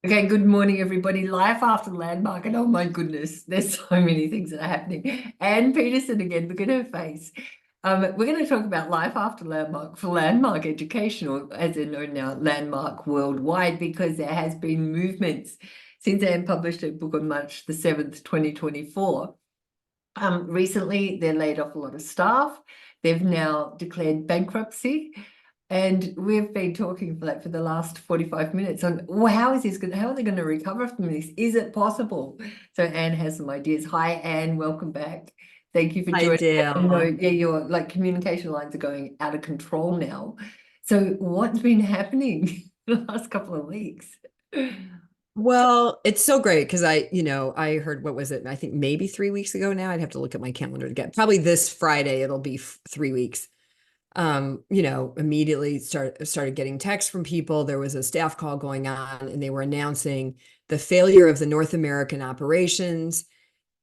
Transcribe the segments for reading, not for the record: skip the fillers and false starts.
Okay, good morning, everybody. Life after landmark, and oh my goodness, there's so many things that are happening. And Peterson again, look at her face. We're going to talk about life after landmark for landmark education, or as they're known now, landmark worldwide, because there has been movements since Anne published her book on March the 7th, 2024. Recently, they laid off a lot of staff. They've now declared bankruptcy. And we've been talking for the last 45 minutes on how how are they going to recover from this? Is it possible? So Anne has some ideas. Hi, Anne, welcome back. Thank you for Hi, joining. I know, Dale. yeah, your communication lines are going out of control now. So what's been happening the last couple of weeks? Well, it's so great because I heard what was it? I think maybe 3 weeks ago now. I'd have to look at my calendar to get probably this Friday, it'll be 3 weeks. Immediately started getting texts from people. There was a staff call going on, and they were announcing the failure of the North American operations,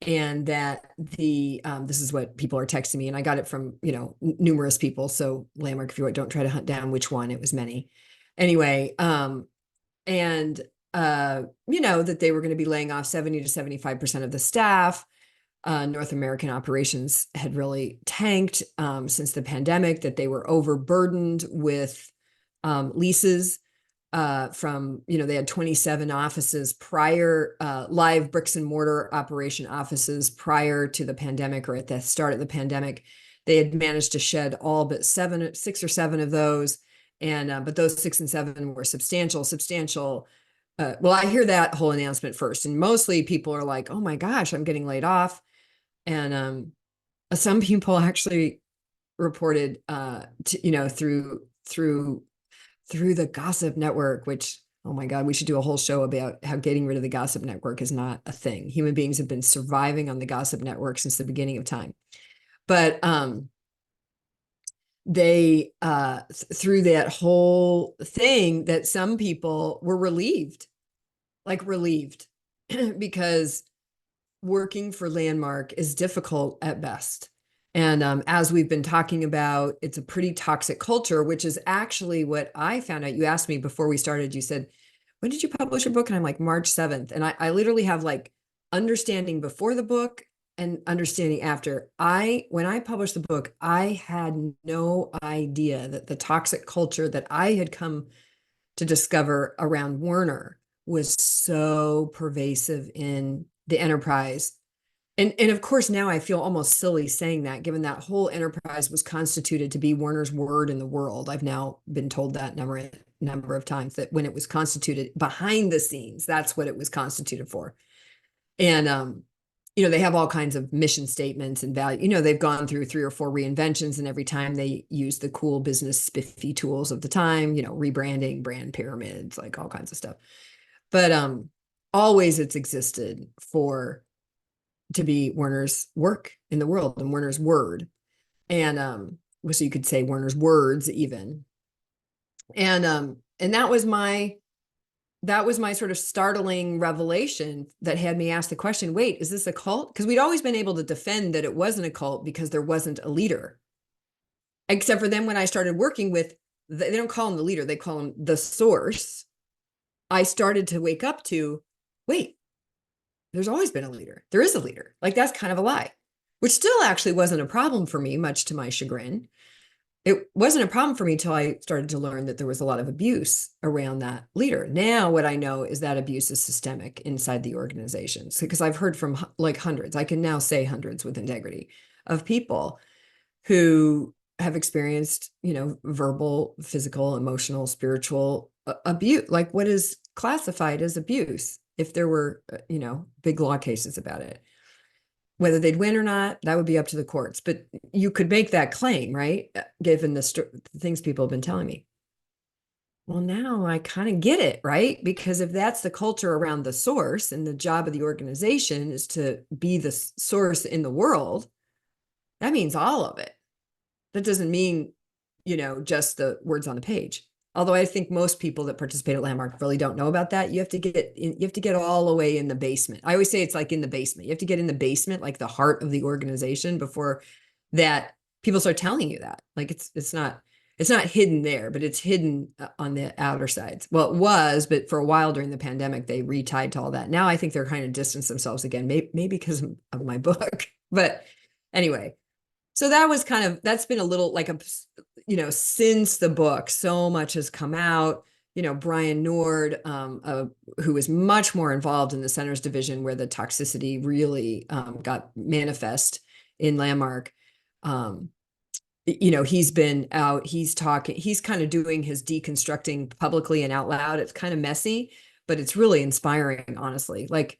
and that this is what people are texting me, and I got it from numerous people. So Landmark, if you don't try to hunt down which one, it was many. Anyway, and that they were going to be laying off 70 to 75% of the staff. North American operations had really tanked since the pandemic, that they were overburdened with leases they had 27 offices prior, live bricks and mortar operation offices prior to the pandemic, or at the start of the pandemic. They had managed to shed all but 6 or 7 of those. And but those 6 and 7 were substantial. Well, I hear that whole announcement first, and mostly people are like, "Oh my gosh, I'm getting laid off." And some people actually reported, through the gossip network, which, oh my God, we should do a whole show about how getting rid of the gossip network is not a thing. Human beings have been surviving on the gossip network since the beginning of time. But they through that whole thing, that some people were relieved, because working for Landmark is difficult at best. And as we've been talking about, it's a pretty toxic culture, which is actually what I found out. You asked me before we started, you said, when did you publish your book? And I'm like, March 7th. And I literally have like understanding before the book and understanding after. When I published the book, I had no idea that the toxic culture that I had come to discover around Werner was so pervasive in the enterprise. And of course, now I feel almost silly saying that, given that whole enterprise was constituted to be Werner's word in the world. I've now been told that number of times, that when it was constituted behind the scenes, that's what it was constituted for. And they have all kinds of mission statements and value. They've gone through 3 or 4 reinventions, and every time they use the cool business spiffy tools of the time, rebranding, brand pyramids, like all kinds of stuff. But always it's existed to be Werner's work in the world and Werner's word. And so you could say Werner's words even. And that was my sort of startling revelation that had me ask the question, wait, is this a cult? Because we'd always been able to defend that it wasn't a cult because there wasn't a leader. Except for then when I started working with, they don't call him the leader, they call him the source. I started to wake up to, wait, there's always been a leader. There is a leader. Like, that's kind of a lie, which still actually wasn't a problem for me, much to my chagrin. It wasn't a problem for me till I started to learn that there was a lot of abuse around that leader. Now, what I know is that abuse is systemic inside the organizations, because I've heard from like hundreds, I can now say hundreds with integrity, of people who have experienced, verbal, physical, emotional, spiritual abuse. Like, what is classified as abuse? If there were, big law cases about it, whether they'd win or not, that would be up to the courts. But you could make that claim, right? Given the things people have been telling me. Well, now I kind of get it, right? Because if that's the culture around the source, and the job of the organization is to be the source in the world, that means all of it. That doesn't mean, just the words on the page. Although I think most people that participate at Landmark really don't know about that. You have to get all the way in the basement. I always say it's like in the basement. You have to get in the basement, like the heart of the organization, before that people start telling you that. Like, it's It's not hidden there, but it's hidden on the outer sides. Well, it was, but for a while during the pandemic, they retied to all that. Now I think they're kind of distanced themselves again, maybe because of my book. But anyway, so that was kind of, that's been a little like since the book, so much has come out. Brian Nord, who was much more involved in the centers division where the toxicity really got manifest in Landmark. He's been out, he's talking, he's kind of doing his deconstructing publicly and out loud. It's kind of messy, but it's really inspiring, honestly. Like,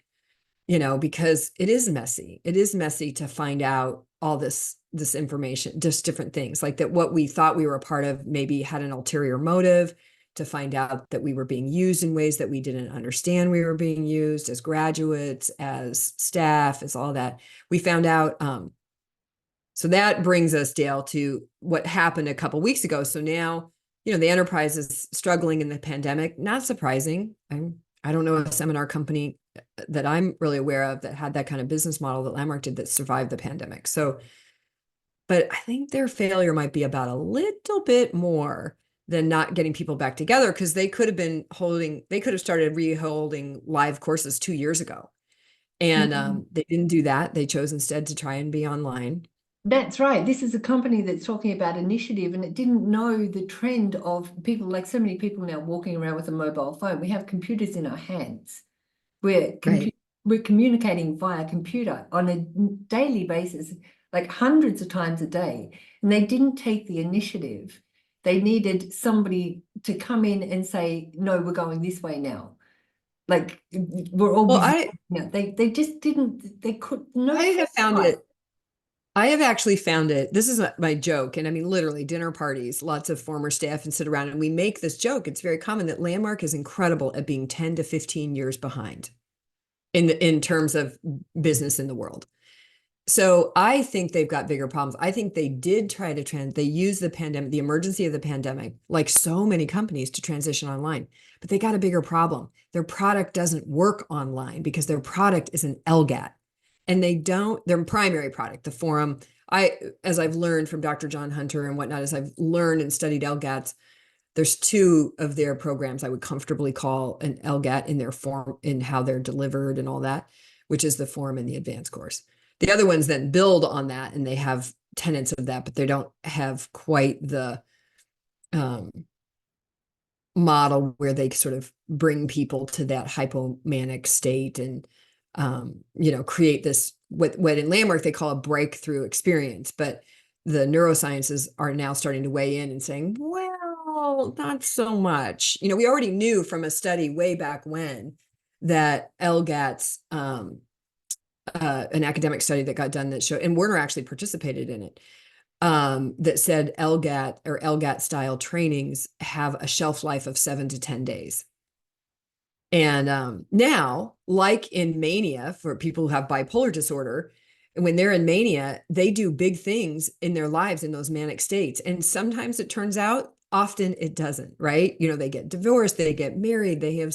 because it is messy. It is messy to find out all this information, just different things like that. What we thought we were a part of maybe had an ulterior motive, to find out that we were being used in ways that we didn't understand we were being used as graduates, as staff, as all that. We found out. So that brings us, Dale, to what happened a couple of weeks ago. So now, the enterprise is struggling in the pandemic. Not surprising. I don't know a seminar company that I'm really aware of that had that kind of business model that Landmark did that survived the pandemic. So, but I think their failure might be about a little bit more than not getting people back together, because they could have started re-holding live courses 2 years ago. And they didn't do that. They chose instead to try and be online. That's right. This is a company that's talking about initiative, and it didn't know the trend of people, like so many people now walking around with a mobile phone. We have computers in our hands. We're communicating via computer on a daily basis, like hundreds of times a day. And they didn't take the initiative. They needed somebody to come in and say, no, we're going this way now. Like, we're all busy. They just didn't, they could, no. I have actually found it. This is my joke. And I mean, literally dinner parties, lots of former staff and sit around and we make this joke. It's very common that Landmark is incredible at being 10 to 15 years behind in terms of business in the world. So I think they've got bigger problems. I think they did try to they used the pandemic, the emergency of the pandemic, like so many companies, to transition online, but they got a bigger problem. Their product doesn't work online because their product is an LGAT. And their primary product, the forum, as I've learned from Dr. John Hunter and whatnot, as I've learned and studied LGATs, there's two of their programs I would comfortably call an LGAT in their form, in how they're delivered and all that, which is the forum and the advanced course. The other ones then build on that and they have tenets of that, but they don't have quite the model where they sort of bring people to that hypomanic state and create this, what in Landmark they call a breakthrough experience. But the neurosciences are now starting to weigh in and saying, well, not so much. We already knew from a study way back when that LGATs, an academic study that got done that showed, and Werner actually participated in it, that said LGAT or LGAT style trainings have a shelf life of 7 to 10 days. And now, like in mania, for people who have bipolar disorder, when they're in mania, they do big things in their lives in those manic states. And sometimes it turns out, often it doesn't, right? They get divorced, they get married, they have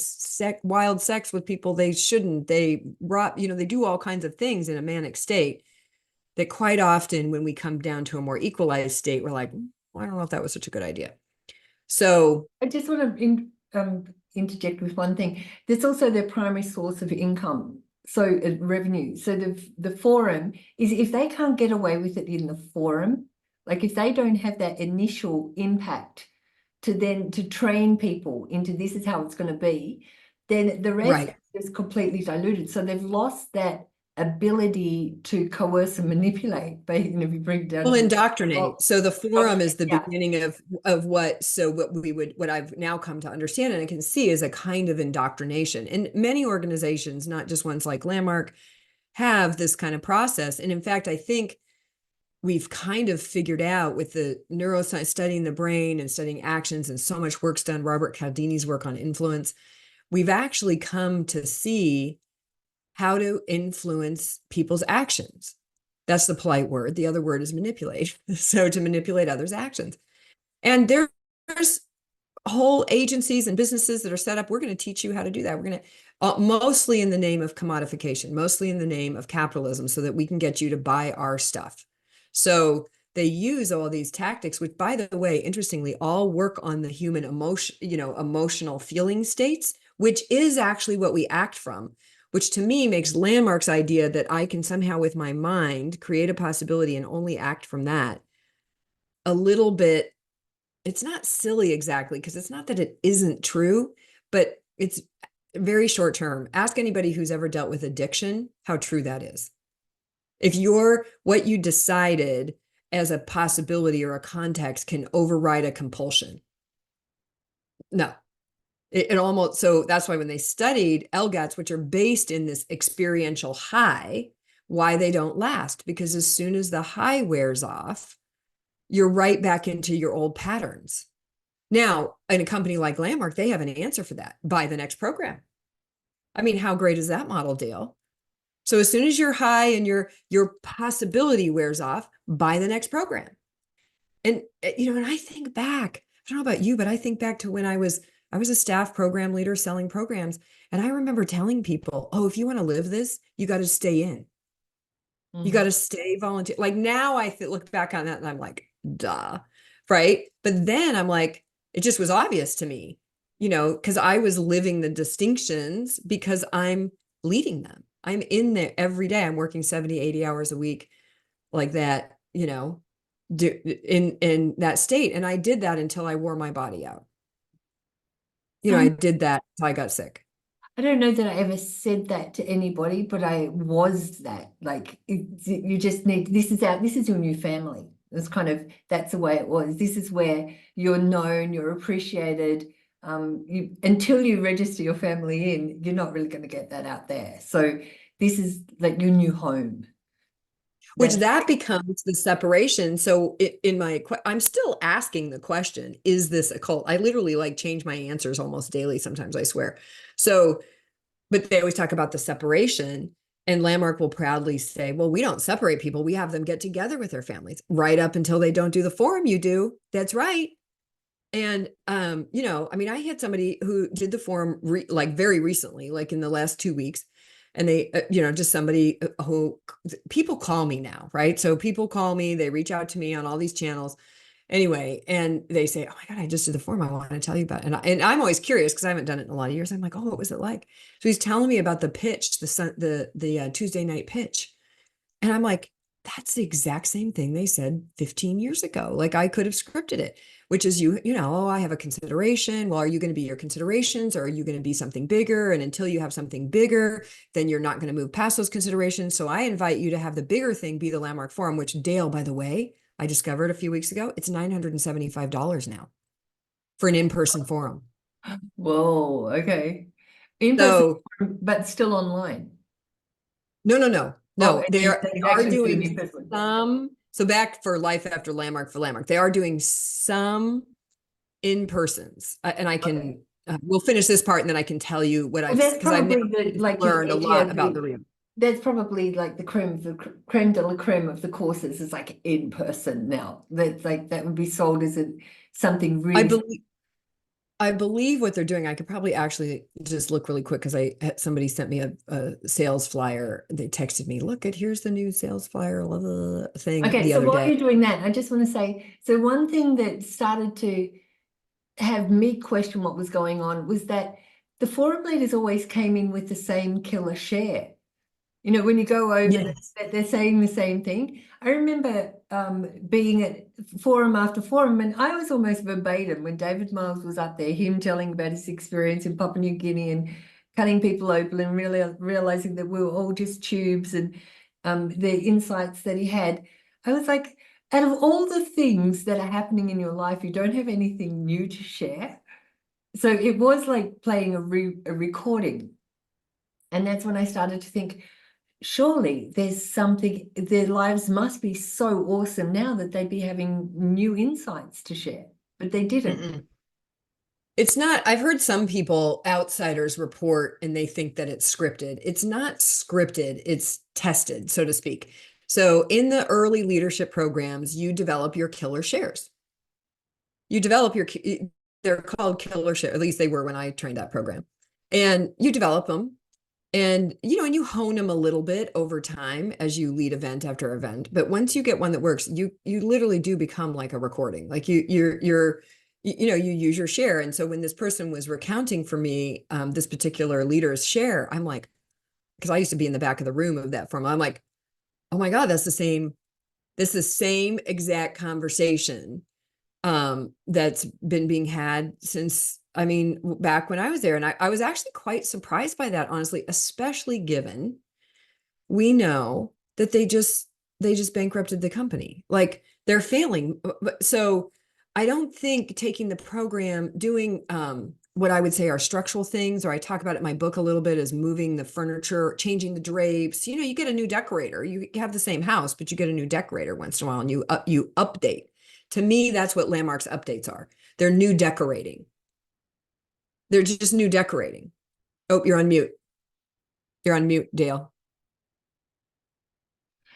wild sex with people they shouldn't, they they do all kinds of things in a manic state that quite often, when we come down to a more equalized state, we're like, well, I don't know if that was such a good idea. So I just want to interject with one thing. That's also their primary source of income, so revenue. So the forum is, if they can't get away with it in the forum, like if they don't have that initial impact to train people into this is how it's going to be, then the rest is completely diluted. So they've lost that ability to coerce and manipulate, but if you bring it down, well, indoctrinate. So the forum is the beginning of what I've now come to understand and I can see is a kind of indoctrination. And many organizations, not just ones like Landmark, have this kind of process. And in fact, I think we've kind of figured out, with the neuroscience, studying the brain and studying actions, and so much work's done, Robert Cialdini's work on influence, we've actually come to see how to influence people's actions. That's the polite word. The other word is manipulate. So to manipulate others' actions. And there's whole agencies and businesses that are set up. We're going to teach you how to do that. We're going to, mostly in the name of commodification, mostly in the name of capitalism, so that we can get you to buy our stuff. So they use all these tactics, which, by the way, interestingly, all work on the human emotion, emotional feeling states, which is actually what we act from, which to me makes Landmark's idea that I can somehow with my mind create a possibility and only act from that a little bit. It's not silly exactly, because it's not that it isn't true, but it's very short term. Ask anybody who's ever dealt with addiction how true that is. If what you decided as a possibility or a context can override a compulsion. No, it almost, so that's why when they studied LGATs, which are based in this experiential high, why they don't last, because as soon as the high wears off, you're right back into your old patterns. Now, in a company like Landmark, they have an answer for that. Buy the next program. I mean, how great is that model, Dale? So as soon as you're high and your possibility wears off, buy the next program. And and I think back, I don't know about you, but I think back to when I was a staff program leader selling programs. And I remember telling people, oh, if you want to live this, you got to stay in. You got to stay volunteer. Like now I look back on that and I'm like, duh. Right. But then I'm like, it just was obvious to me, because I was living the distinctions because I'm leading them. I'm in there every day. I'm working 70, 80 hours a week like that, in that state. And I did that until I wore my body out. I did that until I got sick. I don't know that I ever said that to anybody, but I was that. Like, you just need, this is your new family. It's kind of, that's the way it was. This is where you're known, you're appreciated. Until you register your family in, you're not really going to get that out there. So this is like your new home. Which that becomes the separation. So I'm still asking the question, is this a cult? I literally change my answers almost daily sometimes, I swear. So, but they always talk about the separation, and Landmark will proudly say, well, we don't separate people. We have them get together with their families right up until they don't do the forum. You do. That's right. And, I had somebody who did the forum very recently, like in the last 2 weeks. And they, just somebody who people call me now, right? So people call me, they reach out to me on all these channels anyway, and they say, oh my God, I just did the forum. I want to tell you about it. And I'm always curious because I haven't done it in a lot of years. I'm like, oh, what was it like? So he's telling me about the pitch, the Tuesday night pitch. And I'm like, that's the exact same thing they said 15 years ago. Like I could have scripted it, which is oh, I have a consideration. Well, are you going to be your considerations, or are you going to be something bigger? And until you have something bigger, then you're not going to move past those considerations. So I invite you to have the bigger thing be the Landmark Forum, which Dale, by the way, I discovered a few weeks ago, it's $975 now for an in-person forum. Whoa, okay. In person, So but still online. no. Oh, They you are actually doing in person. some. So back for Life After Landmark for Landmark, they are doing some in-persons, and I can we'll finish this part and then I can tell you what Well, I've, that's because I've probably never the like learned a lot about the real. that's probably like the creme de la creme of the courses is like in person now. That's like that would be sold as something I really. believe I believe what they're doing. I could probably actually just look really quick because somebody sent me a sales flyer. They texted me, look at here's the new sales flyer thing Okay, the so other while day. you're doing that, I just want to say, so one thing that started to have me question what was going on was that the forum leaders always came in with the same killer share. When you go over Yes. they're saying the same thing. I remember being at forum after forum, and I was almost verbatim when David Miles was up there, him telling about his experience in Papua New Guinea and cutting people open and really realizing that we were all just tubes, and the insights that he had. I was like, out of all the things that are happening in your life, you don't have anything new to share. So it was like playing a recording. And that's when I started to think, surely there's something, their lives must be so awesome now that they'd be having new insights to share, but they didn't. Mm-mm. It's not, I've heard some people, outsiders, report and they think that it's scripted. It's not scripted, it's tested, so to speak. So in the early leadership programs, you develop your killer shares. You develop they're called killer shares, at least they were when I trained that program. And you develop them. And, and you hone them a little bit over time as you lead event after event. But once you get one that works, you literally do become like a recording. Like you use your share. And so when this person was recounting for me, this particular leader's share, I'm like, because I used to be in the back of the room of that firm. I'm like, oh my God, that's the same exact conversation that's been being had since, I mean, back when I was there. And I was actually quite surprised by that, honestly, especially given we know that they just bankrupted the company. Like they're failing. So I don't think taking the program, doing what I would say are structural things, or I talk about it in my book a little bit, is moving the furniture, changing the drapes. You get a new decorator. You have the same house, but you get a new decorator once in a while, and you update. To me, that's what Landmark's updates are. They're new decorating. They're just new decorating. Oh, you're on mute. You're on mute, Dale.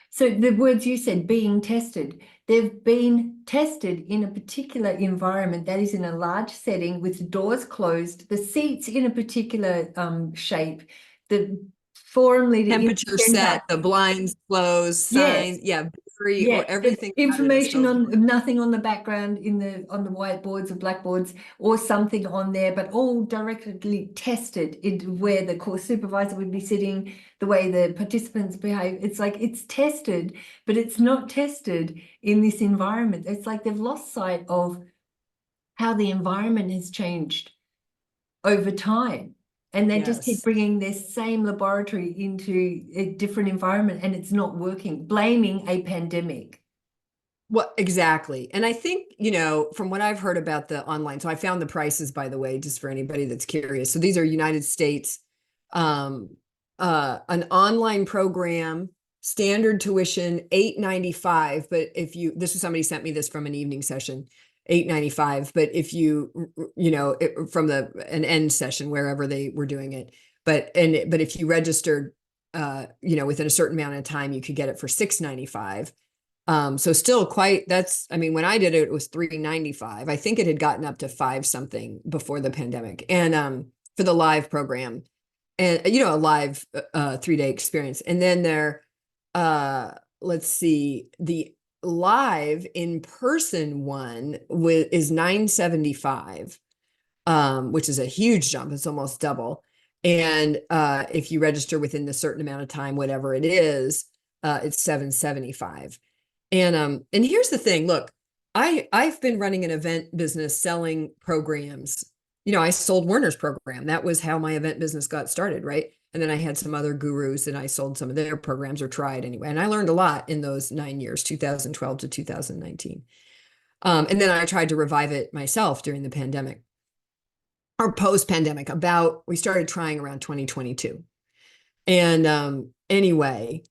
So the words you said, being tested, they've been tested in a particular environment that is in a large setting with doors closed, the seats in a particular shape, the forum leader in Temperature the center. set, the blinds closed, Yes. signs, yeah, very, or Yeah, there's everything about it is information totally. on nothing on the background on the whiteboards or blackboards or something on there, but all directly tested into where the course supervisor would be sitting, the way the participants behave. It's like it's tested, but it's not tested in this environment. It's like they've lost sight of how the environment has changed over time. And they just keep Yes. bringing their same laboratory into a different environment and it's not working, blaming a pandemic. Well, exactly. And I think, from what I've heard about the online, so I found the prices, by the way, just for anybody that's curious. So these are United States, um, an online program, standard tuition, $895. But this is somebody sent me this from an evening session, $895. But if from an end session, wherever they were doing it, but if you registered, within a certain amount of time, you could get it for $695. So still I mean, when I did it, it was $395. I think it had gotten up to five something before the pandemic. And for the live program, and a live 3-day experience. And then let's see, the live in-person one is $975, which is a huge jump. It's almost double. And if you register within the certain amount of time, whatever it is, it's $775. And here's the thing. Look, I've been running an event business selling programs. I sold Werner's program. That was how my event business got started, right? And then I had some other gurus and I sold some of their programs, or tried anyway. And I learned a lot in those 9 years, 2012 to 2019. And then I tried to revive it myself during the pandemic, or post-pandemic. We started trying around 2022. And anyway,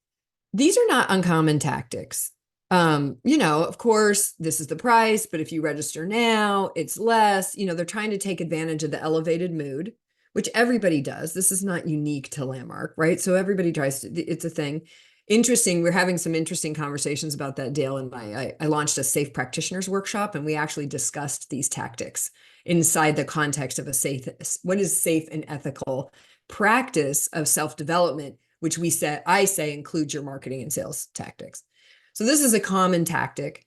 these are not uncommon tactics. Of course, this is the price, but if you register now, it's less. They're trying to take advantage of the elevated mood, which everybody does. This is not unique to Landmark, right? So everybody tries to, it's a thing. Interesting. We're having some interesting conversations about that, Dale. And I launched a safe practitioners workshop, and we actually discussed these tactics inside the context of what is safe and ethical practice of self-development, which I say includes your marketing and sales tactics. So this is a common tactic.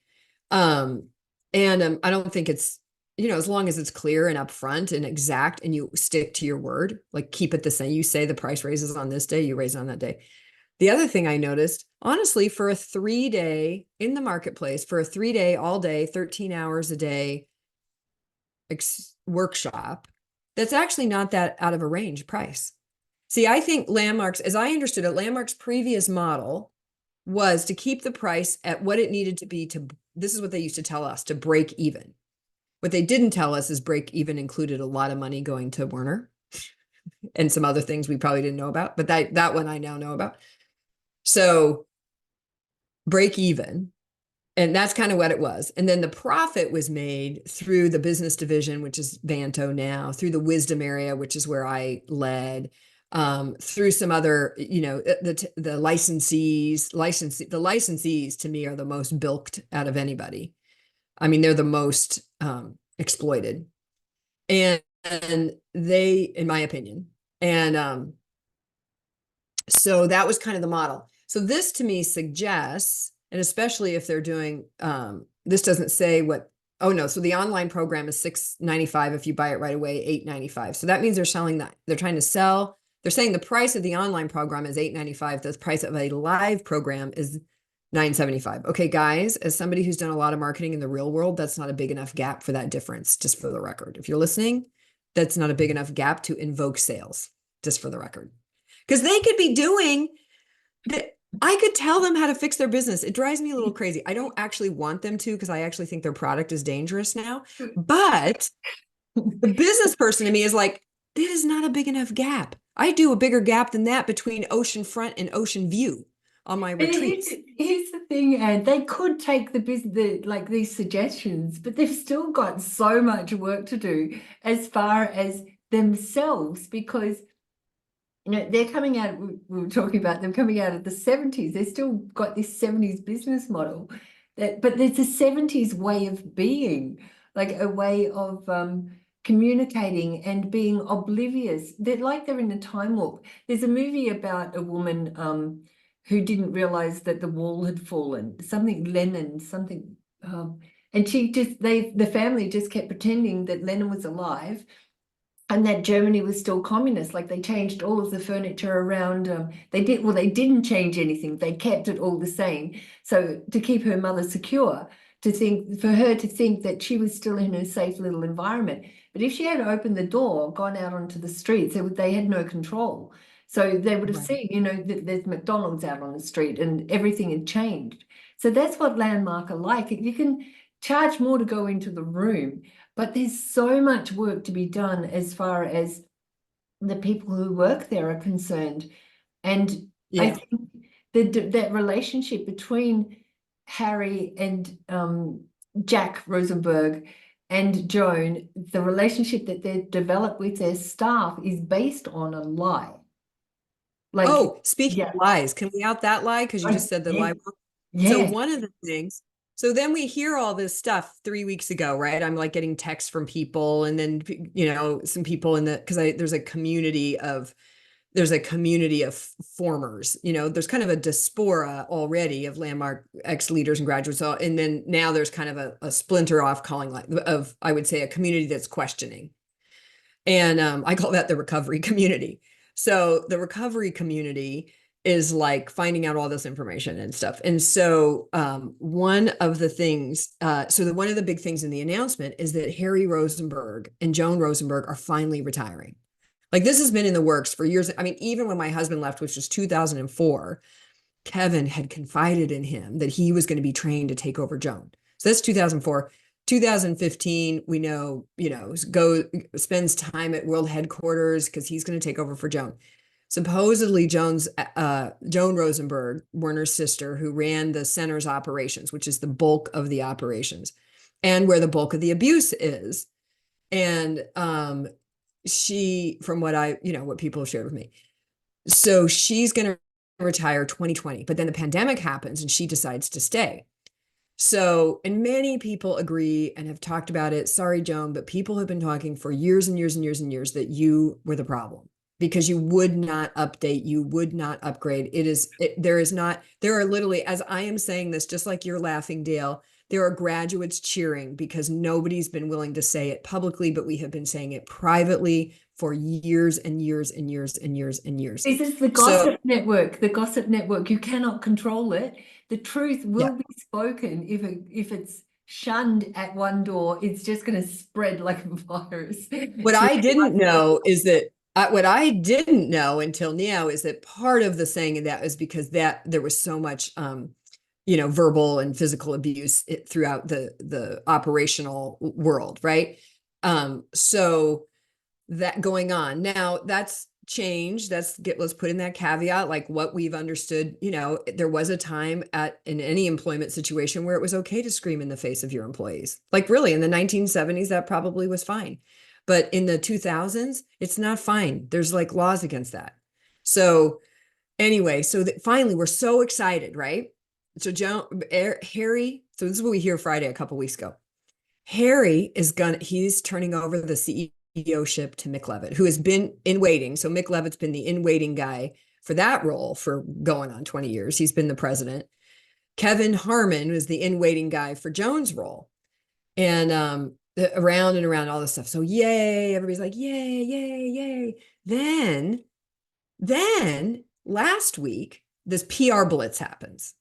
And I don't think it's, as long as it's clear and upfront and exact, and you stick to your word, like keep it the same. You say the price raises on this day, you raise it on that day. The other thing I noticed, honestly, for a 3-day in the marketplace, for a 3-day, all day, 13 hours a day workshop, that's actually not that out of a range price. See, I think Landmark's, as I understood it, Landmark's previous model was to keep the price at what it needed to be this is what they used to tell us, to break even. What they didn't tell us is break even included a lot of money going to Werner and some other things we probably didn't know about, but that one I now know about. So break even. And that's kind of what it was. And then the profit was made through the business division, which is Vanto now, through the wisdom area, which is where I led, through some other, the licensees. The licensees to me are the most bilked out of anybody. I mean, they're the most exploited, and they, in my opinion, and So that was kind of the model. So this to me suggests, and especially if they're doing, this doesn't say what, oh no, so the online program is $6.95 if you buy it right away, $8.95. So that means they're selling that, they're trying to sell, they're saying the price of the online program is $8.95. The price of a live program is $9.75. Okay, guys, as somebody who's done a lot of marketing in the real world, that's not a big enough gap for that difference, just for the record. If you're listening, that's not a big enough gap to invoke sales, just for the record. Because they could be doing that. I could tell them how to fix their business. It drives me a little crazy. I don't actually want them to, because I actually think their product is dangerous now. But the business person to me is like, that is not a big enough gap. I do a bigger gap than that between ocean front and ocean view on my But retreats. here's the thing, and they could take like these suggestions, but they've still got so much work to do as far as themselves, because they're coming out, we were talking about them coming out of the 70s. They've still got this 70s business model, but there's a 70s way of being, like a way of communicating and being oblivious. They're like they're in a time warp. There's a movie about a woman who didn't realize that the wall had fallen, something Lennon, something, and the family just kept pretending that Lennon was alive and that Germany was still communist. Like, they changed all of the furniture around. They didn't change anything. They kept it all the same. So to keep her mother secure, for her to think that she was still in her safe little environment. But if she had opened the door, gone out onto the streets, they had no control. So they would have Right. seen, that there's McDonald's out on the street and everything had changed. So that's what Landmark are like. You can charge more to go into the room, but there's so much work to be done as far as the people who work there are concerned. And I Yeah. think that relationship between Harry and Jack Rosenberg and Joan, the relationship that they develop with their staff is based on a lie. Like, Oh, speaking yeah, of lies, can we out that lie? Because you just said the yeah, lie. So yeah. one of the things, so then we hear all this stuff 3 weeks ago, right? I'm like getting texts from people, and then some people in the because there's a community of formers. There's kind of a diaspora already of Landmark ex leaders and graduates, and then now there's kind of a splinter off calling of, I would say, a community that's questioning. And I call that the recovery community. So the recovery community is like finding out all this information and stuff. And so one of the big things in the announcement is that Harry Rosenberg and Joan Rosenberg are finally retiring. Like, this has been in the works for years. I mean, even when my husband left, which was 2004, Kevin had confided in him that he was going to be trained to take over Joan. So that's 2004. 2015, we know, spends time at world headquarters because he's going to take over for Joan. Supposedly Joan Rosenberg, Werner's sister, who ran the center's operations, which is the bulk of the operations and where the bulk of the abuse is. And she, from what people have shared with me, so she's going to retire 2020, but then the pandemic happens and she decides to stay. So, and many people agree and have talked about it. Sorry, Joan, but people have been talking for years and years and years and years that you were the problem because you would not update, you would not upgrade. There are literally, as I am saying this, just like you're laughing, Dale, there are graduates cheering because nobody's been willing to say it publicly, but we have been saying it privately for years and years and years and years and years. This is the So, gossip network. The gossip network. You cannot control it. The truth yeah. will be spoken. If it's shunned at one door, it's just going to spread like a virus. What I didn't know is that what I didn't know until now is that part of the saying of that is because that there was so much, verbal and physical abuse throughout the operational world, right? So that going on now, that's changed. Let's put in that caveat, like what we've understood. There was a time in any employment situation where it was okay to scream in the face of your employees. Like, really, in the 1970s, that probably was fine. But in the 2000s, it's not fine. There's like laws against that. So anyway, finally, we're so excited, right? So Harry, so this is what we hear Friday, a couple weeks ago. Harry he's turning over the CEO-ship to Mick Levitt, who has been in waiting. So Mick Levitt's been the in waiting guy for that role for going on 20 years. He's been the president. Kevin Harmon was the in-waiting guy for Jones' role. And around and around all this stuff. So yay, everybody's like, yay, yay, yay. Then last week, this PR blitz happens.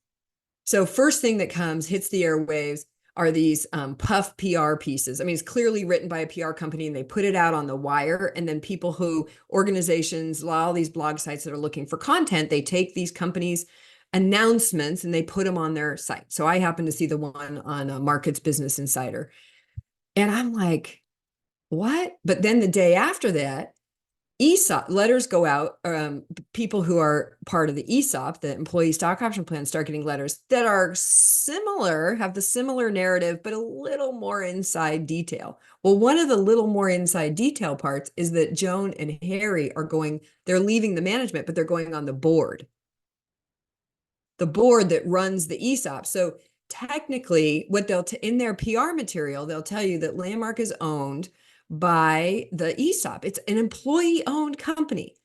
So first thing that comes, hits the airwaves, are these puff PR pieces. I mean, it's clearly written by a PR company and they put it out on the wire. And then people who, organizations, all these blog sites that are looking for content, they take these companies' announcements and they put them on their site. So I happen to see the one on Markets Business Insider. And I'm like, what? But then the day after that, ESOP letters go out. People who are part of the ESOP, the employee stock option plan, start getting letters that are similar, have the similar narrative, but a little more inside detail. Well, one of the little more inside detail parts is that Joan and Harry they're leaving the management, but they're going on the board that runs the ESOP. So technically, what they'll in their PR material, they'll tell you that Landmark is owned by the ESOP. It's an employee-owned company.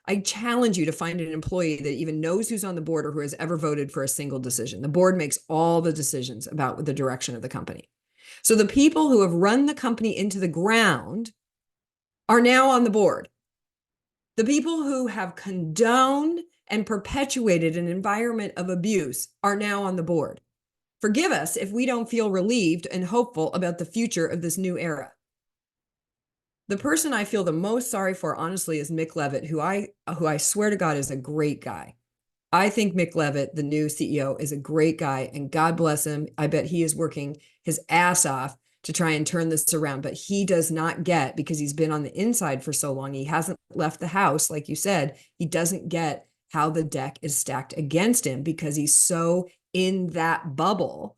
I challenge you to find an employee that even knows who's on the board or who has ever voted for a single decision. The board makes all the decisions about the direction of the company. So the people who have run the company into the ground are now on the board. The people who have condoned and perpetuated an environment of abuse are now on the board. Forgive us if we don't feel relieved and hopeful about the future of this new era. The person I feel the most sorry for, honestly, is Mick Levitt, who I swear to God is a great guy. I think Mick Levitt, the new CEO, is a great guy, and God bless him. I bet he is working his ass off to try and turn this around, but he does not get, because he's been on the inside for so long, he hasn't left the house, like you said, he doesn't get how the deck is stacked against him because he's so in that bubble.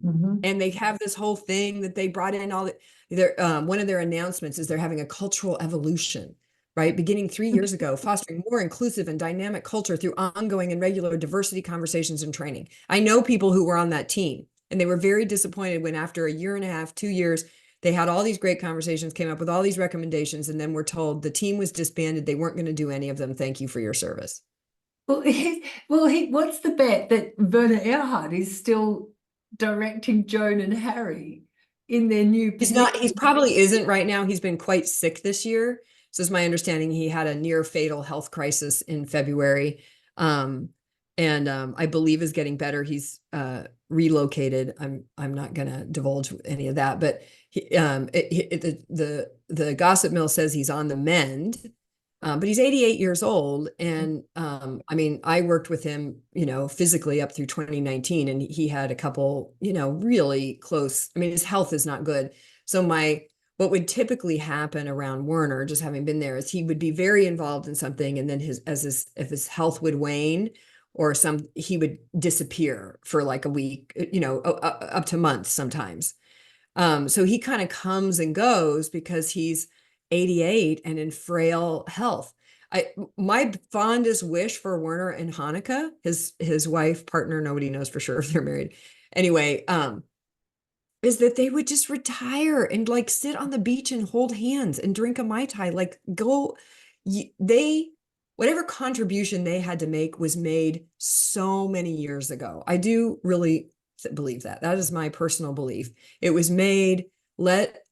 Mm-hmm. And they have this whole thing that they brought in one of their announcements is they're having a cultural evolution, right? Beginning 3 years ago, fostering more inclusive and dynamic culture through ongoing and regular diversity conversations and training. I know people who were on that team, and they were very disappointed when after a year and a half, 2 years, they had all these great conversations, came up with all these recommendations, and then were told the team was disbanded. They weren't going to do any of them. Thank you for your service. Well, what's the bet that Werner Erhard is still directing Joan and Harry in their new He's position? not, he probably isn't right now. He's been quite sick this year. So it's my understanding he had a near fatal health crisis in February. I believe is getting better. He's relocated. I'm not going to divulge any of that, but the gossip mill says he's on the mend. But he's 88 years old. And I mean, I worked with him, physically up through 2019, and he had a couple, really close. I mean, his health is not good. So what would typically happen around Werner, just having been there, is he would be very involved in something. And then if his health would wane or he would disappear for like a week, up to months sometimes. So he kind of comes and goes because he's 88 and in frail health. My fondest wish for Werner and Hanukkah, his wife, partner, nobody knows for sure if they're married. Anyway, is that they would just retire and like sit on the beach and hold hands and drink a Mai Tai, like whatever contribution they had to make was made so many years ago. I do really believe that. That is my personal belief. It was made, let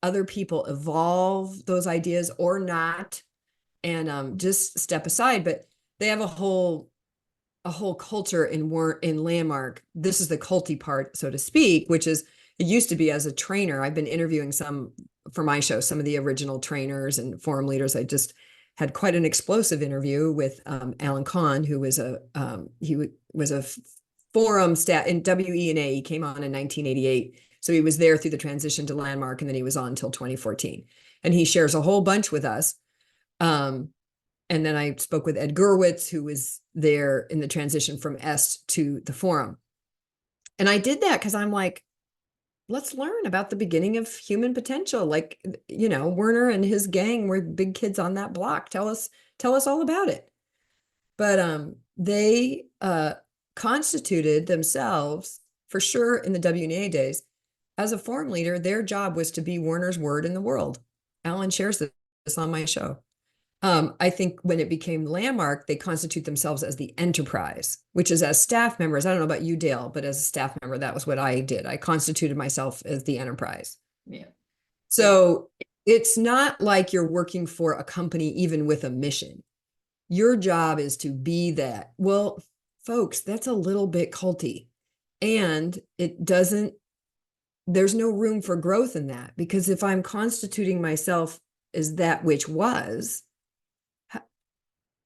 other people evolve those ideas or not, and just step aside. But they have a whole culture in Landmark. This is the culty part, so to speak, which is, it used to be as a trainer. I've been interviewing some for my show, some of the original trainers and forum leaders. I just had quite an explosive interview with Alan Kahn, who was a forum stat in WE&A. He came on in 1988. So he was there through the transition to Landmark, and then he was on until 2014. And he shares a whole bunch with us. And then I spoke with Ed Gurwitz, who was there in the transition from EST to the forum. And I did that because I'm like, let's learn about the beginning of human potential. Like, Werner and his gang were big kids on that block. Tell us all about it. But they constituted themselves, for sure in the W&A days, as a forum leader. Their job was to be Werner's word in the world. Alan shares this on my show. I think when it became Landmark, they constitute themselves as the enterprise, which is as staff members. I don't know about you, Dale, but as a staff member, that was what I did. I constituted myself as the enterprise. Yeah. Yeah. So it's not like you're working for a company, even with a mission. Your job is to be that. Well, folks, that's a little bit culty. And it doesn't, there's no room for growth in that, because if I'm constituting myself as that which was,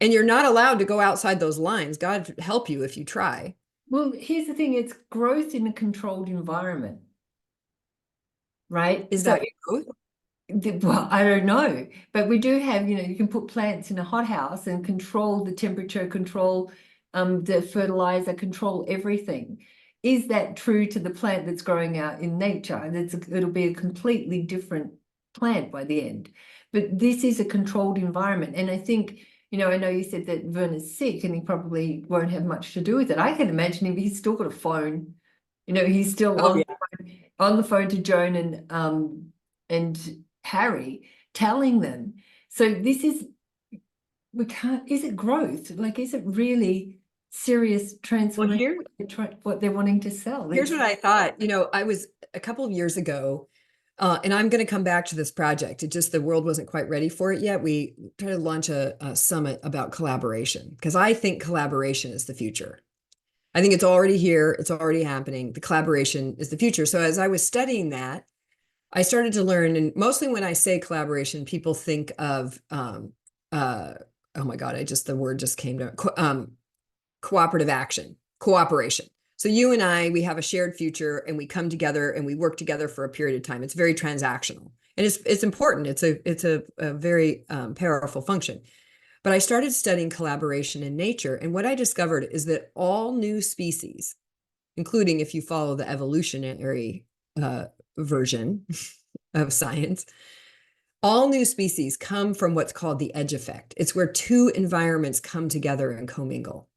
and you're not allowed to go outside those lines, God help you if you try. Well, here's the thing, it's growth in a controlled environment, right? Is So, that growth? well, I don't know, but we do have, you can put plants in a hothouse and control the temperature, control the fertilizer, control everything. Is that true to the plant that's growing out in nature? And it'll be a completely different plant by the end. But this is a controlled environment. And I think, I know you said that Vern is sick and he probably won't have much to do with it. I can imagine him, he's still got a phone. He's still Oh, yeah. on the phone to Joan and Harry, telling them. So is it growth? Like, is it really serious transformation? What they're wanting to sell? Here's what I thought. I was a couple of years ago, and I'm going to come back to this project. It just, the world wasn't quite ready for it yet. We tried to launch a summit about collaboration, because I think collaboration is the future. I think it's already here. It's already happening. The collaboration is the future. So as I was studying that, I started to learn, and mostly when I say collaboration, people think of, oh my God, the word just came to, cooperative action, cooperation. So you and I, we have a shared future and we come together and we work together for a period of time. It's very transactional, and it's important. It's a very powerful function. But I started studying collaboration in nature, and what I discovered is that all new species, including if you follow the evolutionary version of science, all new species come from what's called the edge effect. It's where two environments come together and commingle,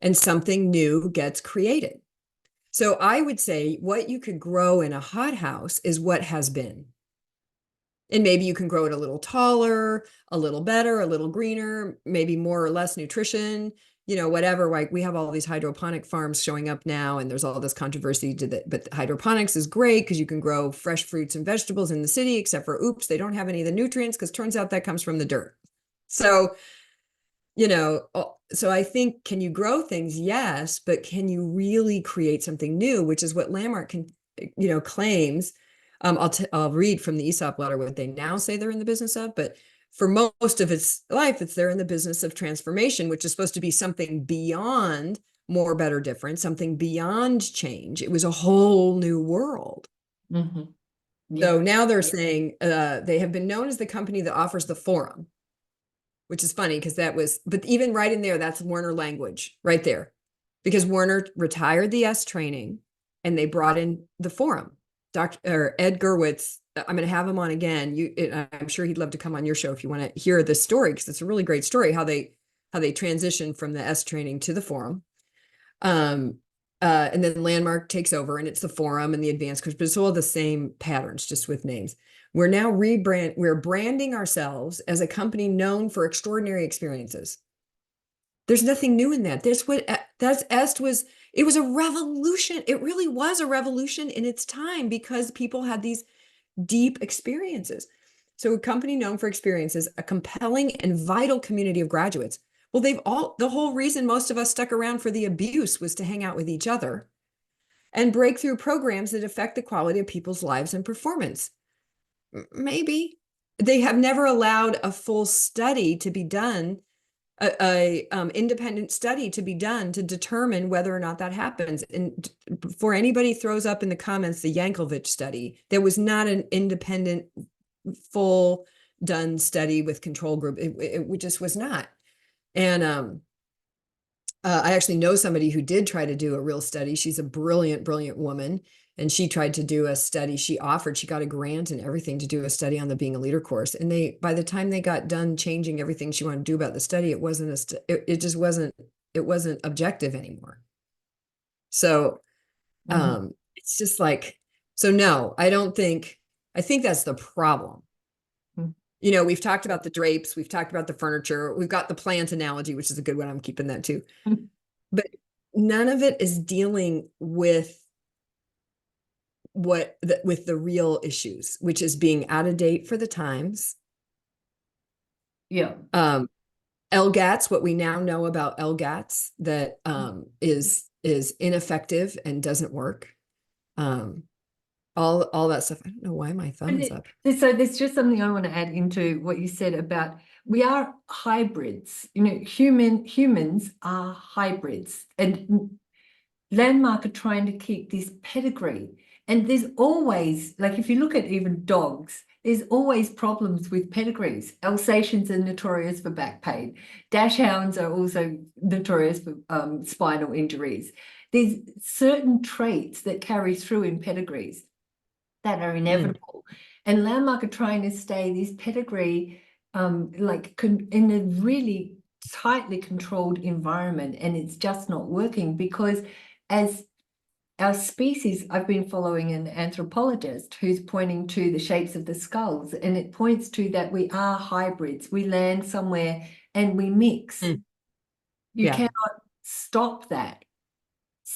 and something new gets created. So I would say what you could grow in a hothouse is what has been. And maybe you can grow it a little taller, a little better, a little greener, maybe more or less nutrition, whatever. Like, we have all these hydroponic farms showing up now, and there's all this controversy to that. But hydroponics is great because you can grow fresh fruits and vegetables in the city, except for, oops, they don't have any of the nutrients, because turns out that comes from the dirt. So, so I think, can you grow things? Yes, but can you really create something new, which is what Landmark claims. I'll read from the Aesop letter what they now say they're in the business of, but for most of its life, they're in the business of transformation, which is supposed to be something beyond more, better, different, something beyond change. It was a whole new world. Mm-hmm. Yeah. So now they're saying they have been known as the company that offers the forum, which is funny because but even right in there, that's Werner language right there, because Werner retired the S training and they brought in the forum. Dr. Ed Gerwitz, I'm going to have him on again. I'm sure he'd love to come on your show if you want to hear this story, because it's a really great story how they transitioned from the S training to the forum. And then Landmark takes over, and it's the forum and the advanced course, but it's all the same patterns, just with names. We're now we're branding ourselves as a company known for extraordinary experiences. There's nothing new in that. It was a revolution. It really was a revolution in its time, because people had these deep experiences. So a company known for experiences, a compelling and vital community of graduates. Well, the whole reason most of us stuck around for the abuse was to hang out with each other and break through programs that affect the quality of people's lives and performance. Maybe. They have never allowed a full study to be done, independent study to be done to determine whether or not that happens. And before anybody throws up in the comments the Yankovic study, there was not an independent, full done study with control group. It just was not. And I actually know somebody who did try to do a real study. She's a brilliant, brilliant woman. And she tried to do a study. She got a grant and everything to do a study on the Being a Leader course. And by the time they got done changing everything she wanted to do about the study, it wasn't objective anymore. So it's just like, so no, I think that's the problem. You know, we've talked about the drapes, we've talked about the furniture, we've got the plant analogy, which is a good one. I'm keeping that too. But none of it is dealing with with the real issues, which is being out of date for the times. Yeah. LGATs, what we now know about LGATs, that is ineffective and doesn't work. All that stuff. I don't know why my thumb is up. So there's just something I want to add into what you said about we are hybrids. You know, humans are hybrids, and Landmark are trying to keep this pedigree. And there's always, like, if you look at even dogs, there's always problems with pedigrees. Alsatians are notorious for back pain. Dachshunds are also notorious for spinal injuries. There's certain traits that carry through in pedigrees that are inevitable. And Landmark are trying to stay this pedigree in a really tightly controlled environment, and it's just not working because as our species, I've been following an anthropologist who's pointing to the shapes of the skulls, and it points to that we are hybrids. We land somewhere and we mix. You cannot stop that.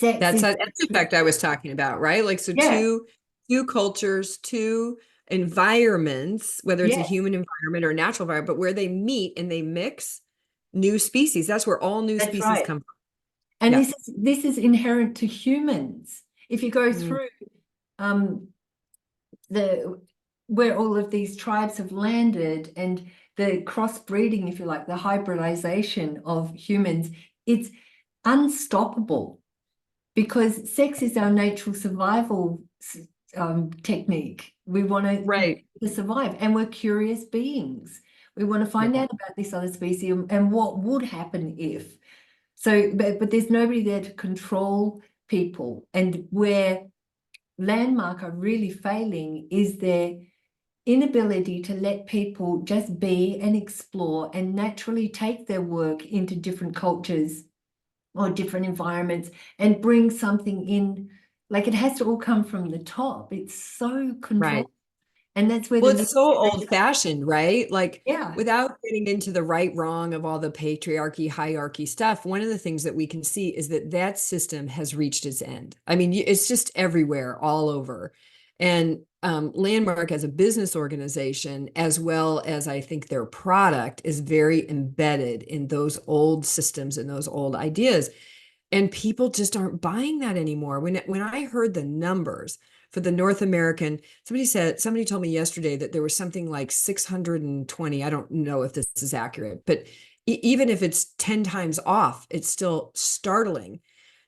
That's the effect I was talking about, right? Like, so two cultures, two environments, whether it's a human environment or a natural environment, but where they meet and they mix new species. That's where all new species come from. And this is inherent to humans. If you go through where all of these tribes have landed and the crossbreeding, if you like, the hybridization of humans, it's unstoppable because sex is our natural survival technique. We want to survive, and we're curious beings. We want to find out about this other species and what would happen if. So, but there's nobody there to control people. And where Landmark are really failing is their inability to let people just be and explore and naturally take their work into different cultures or different environments and bring something in. Like, it has to all come from the top. It's so controlled. And that's where it's so old-fashioned, right? Like, yeah, without getting into the right, wrong of all the patriarchy, hierarchy stuff, one of the things that we can see is that that system has reached its end. I mean, it's just everywhere, all over. And Landmark as a business organization, as well as I think their product, is very embedded in those old systems and those old ideas. And people just aren't buying that anymore. When I heard the numbers for the North American, somebody told me yesterday that there was something like 620. I don't know if this is accurate, but even if it's 10 times off, it's still startling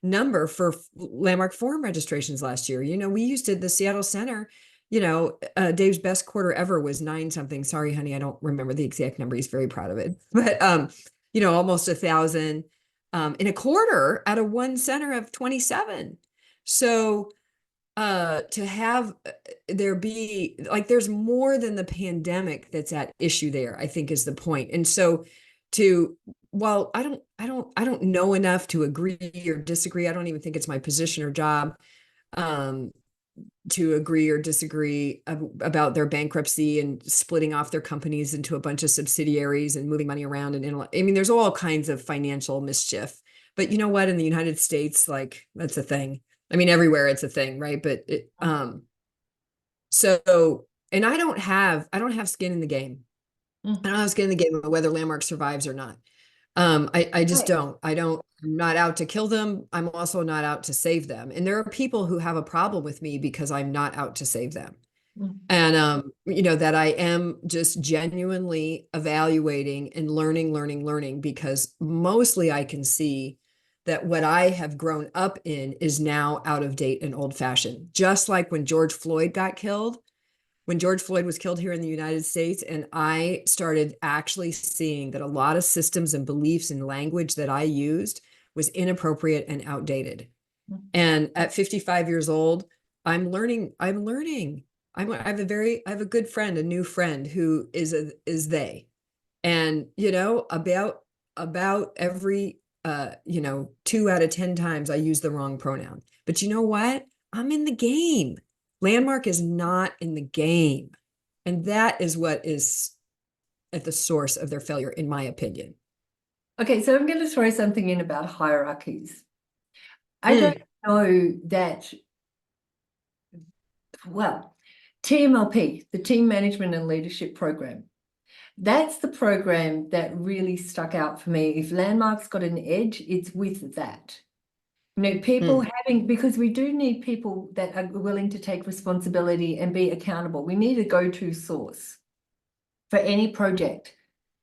number for Landmark Forum registrations last year. You know, we used to, the Seattle Center, you know, Dave's best quarter ever was 9 something. Sorry, honey, I don't remember the exact number. He's very proud of it. But, you know, almost 1,000 in a quarter at a one center of 27. So to have there be like, there's more than the pandemic that's at issue there, I think is the point. And so while I don't know enough to agree or disagree, I don't even think it's my position or job to agree or disagree about their bankruptcy and splitting off their companies into a bunch of subsidiaries and moving money around. And I mean, there's all kinds of financial mischief, but you know what, in the United States, like, that's a thing. I mean, everywhere it's a thing, right? But so, and I don't have skin in the game. I don't have skin in the game of whether Landmark survives or not. I just don't. I'm not out to kill them. I'm also not out to save them. And there are people who have a problem with me because I'm not out to save them. And you know, that I am just genuinely evaluating and learning, because mostly I can see that what I have grown up in is now out of date and old fashioned. Just like when George Floyd was killed here in the United States, and I started actually seeing that a lot of systems and beliefs and language that I used was inappropriate and outdated. And at 55 years old, I'm learning. I have a good friend, a new friend who is they. And, you know, about every, 2 out of 10 times I use the wrong pronoun. But you know what? I'm in the game. Landmark is not in the game. And that is what is at the source of their failure, in my opinion. Okay, so I'm going to throw something in about hierarchies. I Mm. don't know that, well, TMLP, the Team Management and Leadership Program, that's the program that really stuck out for me. If Landmark's got an edge, it's with that. You know, people having, because we do need people that are willing to take responsibility and be accountable. We need a go-to source for any project.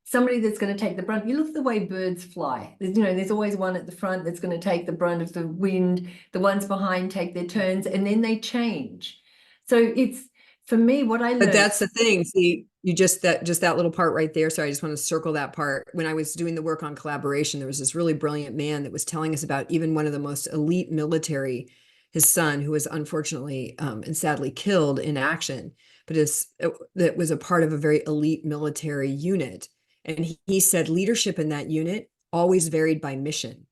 Somebody that's going to take the brunt. You look at the way birds fly. There's always one at the front that's going to take the brunt of the wind. The ones behind take their turns, and then they change. So it's, for me, what I learned. But that's the thing. See, you just that little part right there. So I just want to circle that part. When I was doing the work on collaboration, there was this really brilliant man that was telling us about even one of the most elite military, his son, who was unfortunately and sadly killed in action, but that was a part of a very elite military unit. And he said leadership in that unit always varied by mission.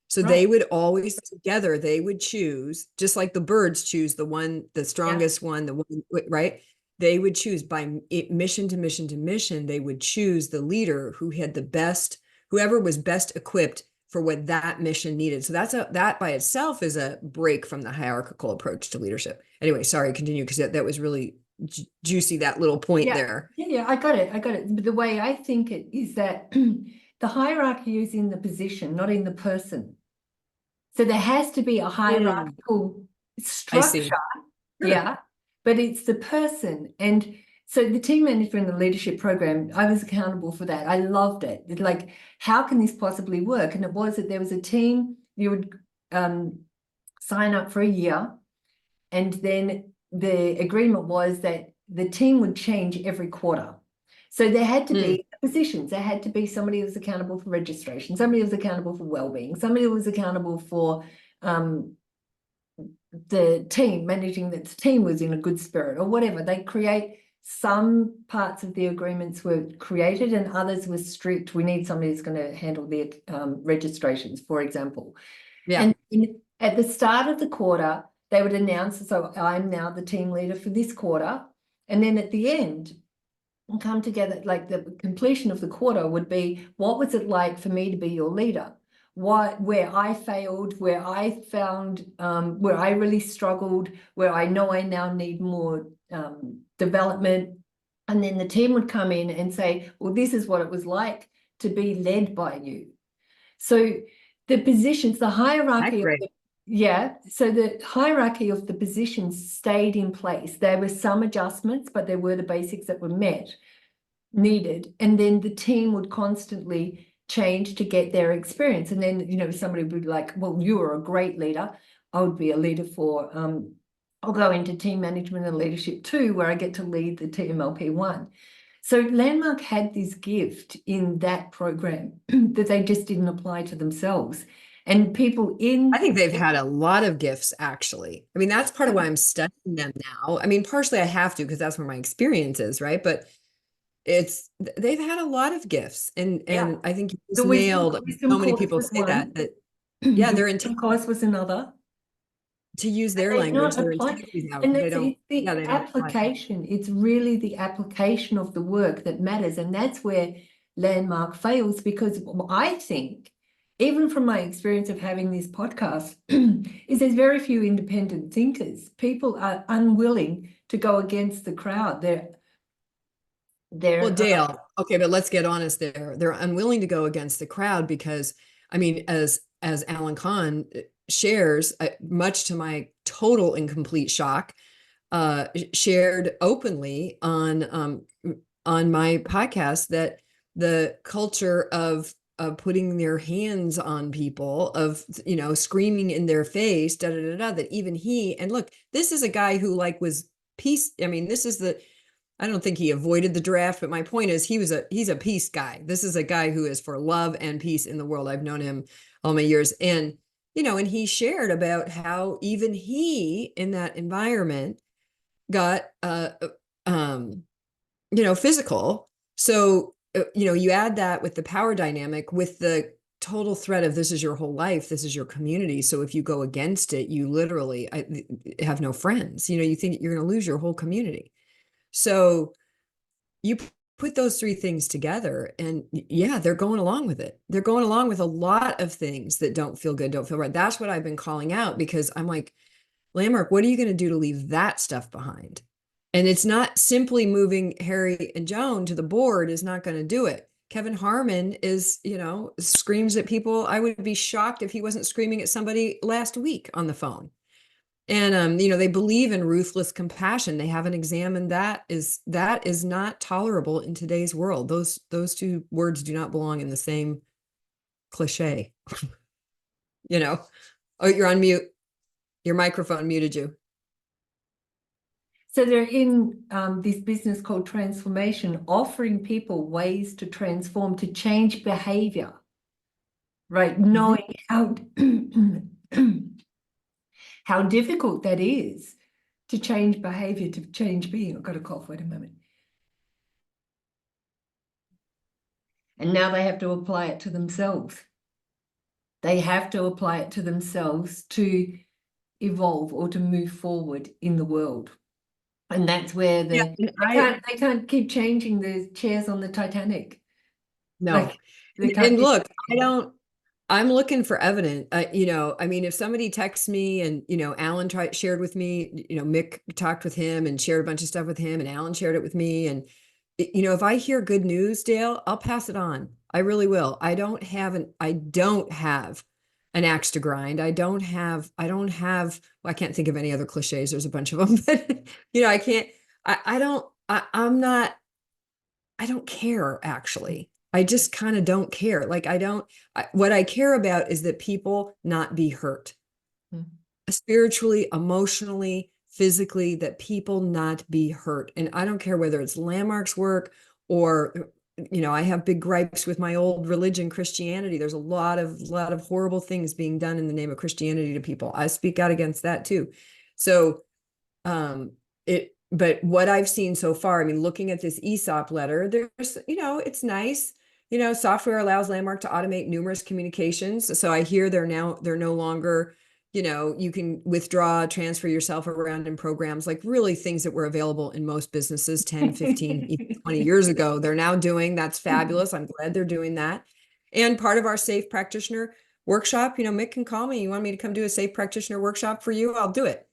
So Right. they would always together, they would choose, just like the birds choose the strongest one, the one, right? They would choose by mission to mission to mission. They would choose the leader who had whoever was best equipped for what that mission needed. So that by itself is a break from the hierarchical approach to leadership. Anyway, sorry, continue, because that was really juicy, that little point there. Yeah, I got it. But the way I think it is that the hierarchy is in the position, not in the person. So there has to be a hierarchical I structure. see. Sure. Yeah, but it's the person. And so the team management and leadership program, I was accountable for that. I loved it. It's like, how can this possibly work? And it was that there was a team, you would sign up for a year, and then the agreement was that the team would change every quarter. So there had to be positions. There had to be somebody who was accountable for registration, somebody who was accountable for well-being, somebody who was accountable for the team, managing that the team was in a good spirit or whatever. They create some parts of the agreements were created and others were strict. We need somebody who's going to handle the registrations, for example. Yeah. And at the start of the quarter, they would announce, so I'm now the team leader for this quarter. And then at the end, and come together, like the completion of the quarter would be, what was it like for me to be your leader? Where I failed, where I found, where I really struggled, where I know I now need more development. And then the team would come in and say, well, this is what it was like to be led by you. So the positions, the hierarchy of so the hierarchy of the positions stayed in place. There were some adjustments, but there were the basics that were needed. And then the team would constantly change to get their experience. And then, somebody would be like, well, you are a great leader. I would be a leader for, I'll go into team management and leadership too, where I get to lead the TMLP 1. So Landmark had this gift in that program that they just didn't apply to themselves. And people I think they've had a lot of gifts, actually. I mean, that's part of why I'm studying them now. I mean, partially I have to, because that's where my experience is, right? But they've had a lot of gifts. And I think you just nailed, so many people say that yeah, their wisdom course was another. To use their language, their integrity out. And They don't, the application. It's really the application of the work that matters. And that's where Landmark fails, because I think, even from my experience of having this podcast, is there's very few independent thinkers. People are unwilling to go against the crowd. Well, Dale, okay, but let's get honest there. They're unwilling to go against the crowd because, I mean, as Alan Kahn shares, much to my total and complete shock, shared openly on my podcast that the culture of putting their hands on people, of screaming in their face, that even he, and look, this is a guy who was peace. I mean, I don't think he avoided the draft, but my point is he's a peace guy. This is a guy who is for love and peace in the world. I've known him all my years. And, and he shared about how even he in that environment got, physical. So, you add that with the power dynamic, with the total threat of this is your whole life, this is your community. So if you go against it, you literally have no friends. You think you're going to lose your whole community. So you put those three things together, and yeah, they're going along with it. They're going along with a lot of things that don't feel good, don't feel right. That's what I've been calling out, because I'm like, Landmark, what are you going to do to leave that stuff behind? And it's not simply moving Harry and Joan to the board is not going to do it. Kevin Harmon is, screams at people. I would be shocked if he wasn't screaming at somebody last week on the phone. And they believe in ruthless compassion. They haven't examined that is not tolerable in today's world. Those two words do not belong in the same cliche. Oh, you're on mute. Your microphone muted you. So they're in this business called transformation, offering people ways to transform, to change behavior, right? Knowing how how difficult that is to change behavior, to change being. I've got a cough, wait a moment. And now they have to apply it to themselves. They have to apply it to themselves to evolve or to move forward in the world. And that's where they can't keep changing the chairs on the Titanic. No. Like, and look, I'm looking for evidence. If somebody texts me and, Alan shared with me, Mick talked with him and shared a bunch of stuff with him, and Alan shared it with me. And, if I hear good news, Dale, I'll pass it on. I really will. I don't have an axe to grind. I don't have, well, I can't think of any other cliches. There's a bunch of them, but I don't care, actually. I just kind of don't care. Like, what I care about is that people not be hurt, spiritually, emotionally, physically, that people not be hurt. And I don't care whether it's Landmark's work or, I have big gripes with my old religion, Christianity. There's a lot of horrible things being done in the name of Christianity to people. I speak out against that too. So, but what I've seen so far, looking at this ESOP letter, there's, it's nice. Software allows Landmark to automate numerous communications. So I hear they're no longer, you can withdraw, transfer yourself around in programs, like really things that were available in most businesses 10, 15, even 20 years ago. They're now doing. That's fabulous. I'm glad they're doing that. And part of our safe practitioner workshop, Mick can call me. You want me to come do a safe practitioner workshop for you? I'll do it.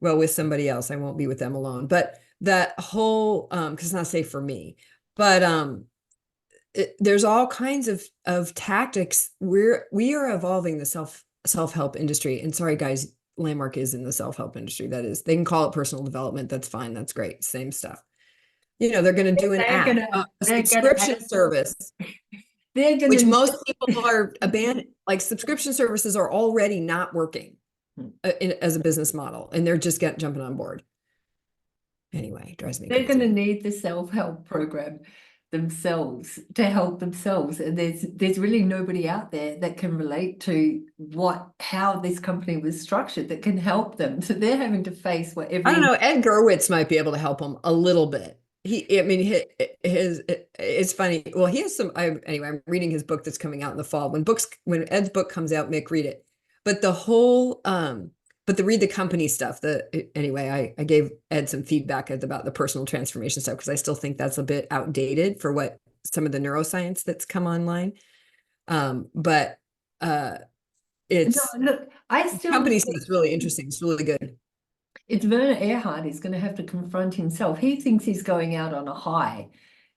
Well, with somebody else. I won't be with them alone. But that whole, because it's not safe for me. But there's all kinds of tactics. We are evolving the self-help industry. And sorry, guys, Landmark is in the self-help industry. That is, they can call it personal development. That's fine. That's great. Same stuff. They're going to do an app, a subscription service, which most people are abandoning. Like, subscription services are already not working as a business model, and they're just jumping on board. Anyway, it drives me crazy. They're going to need the self-help program themselves to help themselves, and there's really nobody out there that can relate to how this company was structured that can help them. So they're having to face whatever. I don't know. Ed Gerwitz might be able to help them a little bit. It's funny. Well, he has some. Anyway, I'm reading his book that's coming out in the fall. When Ed's book comes out, Mick, read it. But the whole, but the read the company stuff. Anyway, I gave Ed some feedback about the personal transformation stuff, because I still think that's a bit outdated for what some of the neuroscience that's come online. But it's look, company stuff is really interesting. It's really good. It's Werner Erhard is going to have to confront himself. He thinks he's going out on a high,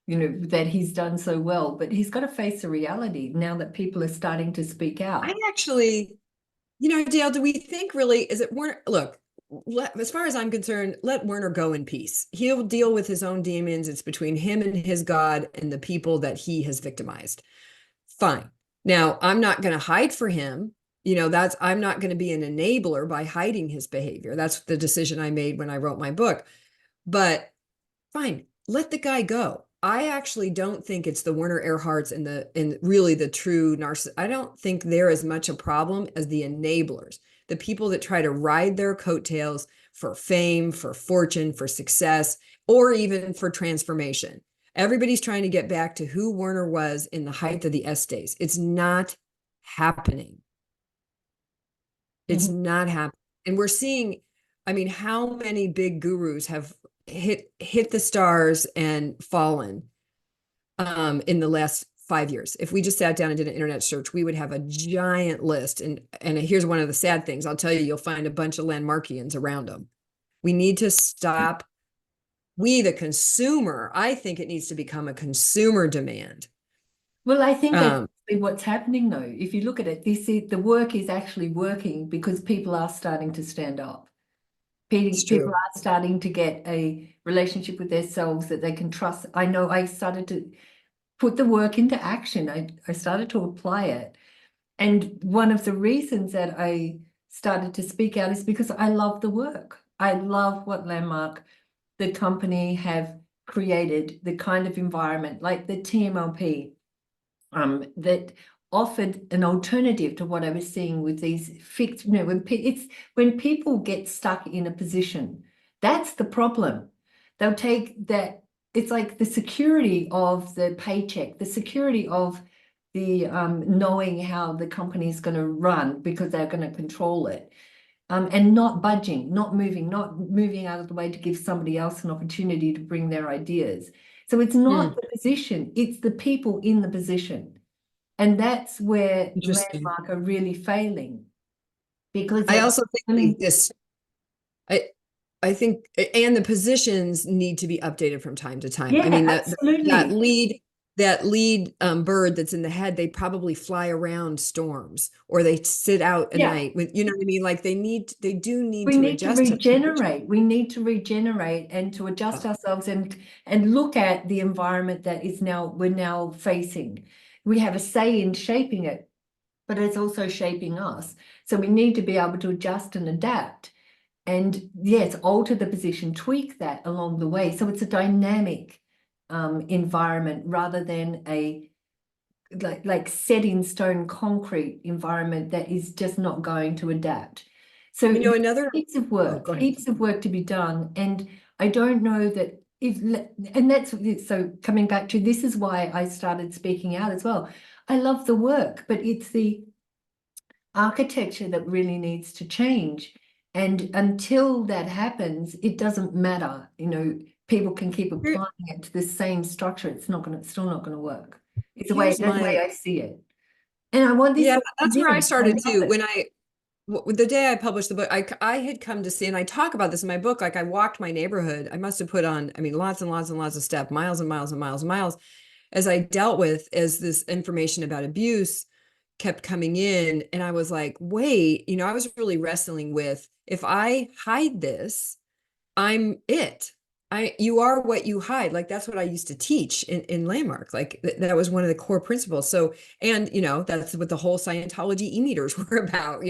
that he's done so well, but he's got to face the reality now that people are starting to speak out. I actually, Dale, do we think really, is it Werner? Look, as far as I'm concerned, let Werner go in peace. He'll deal with his own demons. It's between him and his God and the people that he has victimized. Fine. Now, I'm not going to hide for him. I'm not going to be an enabler by hiding his behavior. That's the decision I made when I wrote my book. But fine, let the guy go. I actually don't think it's the Werner Erhards and really the true narcissist. I don't think they're as much a problem as the enablers, the people that try to ride their coattails for fame, for fortune, for success, or even for transformation. Everybody's trying to get back to who Werner was in the height of the S days. It's not happening. It's not happening. And we're seeing, how many big gurus have hit the stars and fallen in the last 5 years. If we just sat down and did an internet search, we would have a giant list. And here's one of the sad things. I'll tell you, you'll find a bunch of landmarkians around them. We need to stop. We, the consumer, I think it needs to become a consumer demand. Well, I think that's Um, what's happening though. If you look at it, the work is actually working because people are starting to stand up. it's People true. are starting to get a relationship with themselves that they can trust. I know I started to put the work into action. I started to apply it. And one of the reasons that I started to speak out is because I love the work. I love what Landmark, the company, have created, the kind of environment like the TMLP that offered an alternative to what I was seeing with these fixed, when people get stuck in a position, that's the problem. They'll take that, it's like the security of the paycheck, the security of the knowing how the company is going to run because they're going to control it. And not budging, not moving out of the way to give somebody else an opportunity to bring their ideas. So it's not the position, it's the people in the position. And that's where Interesting. Landmark are really failing because I they're also think willing. I I think, and the positions need to be updated from time to time. I Yeah, mean, that absolutely. lead bird that's in the head, they probably fly around storms or they sit out a Yeah. night with, you know what I mean? Like they do need We to need to adjust to the condition. regenerate. We need to regenerate and to adjust ourselves and look at the environment that we're now facing. We have a say in shaping it, but it's also shaping us. So we need to be able to adjust and adapt. And yes, alter the position, tweak that along the way. So it's a dynamic environment rather than a like set in stone concrete environment that is just not going to adapt. So You know, there's another, oh, go ahead. heaps of work to be done. And I don't know that if, and that's, so coming back to, this is why I started speaking out as well. I love the work, but it's the architecture that really needs to change. And until that happens, it doesn't matter. People can keep Here- applying it to the same structure. It's still not going to work. Here's That's the way my, I see it. And I want this yeah, to that's where I continue. I started love too. it. The day I published the book, I had come to see, and I talk about this in my book, like I walked my neighborhood. I must have put on, I mean, lots and lots and lots of steps, miles and miles and miles and miles, as I dealt with as this information about abuse kept coming in. And I was like, wait, I was really wrestling with, if I hide this, I'm it. You are what you hide. Like that's what I used to teach in Landmark. Like that was one of the core principles. So, and that's what the whole Scientology e-meters were about.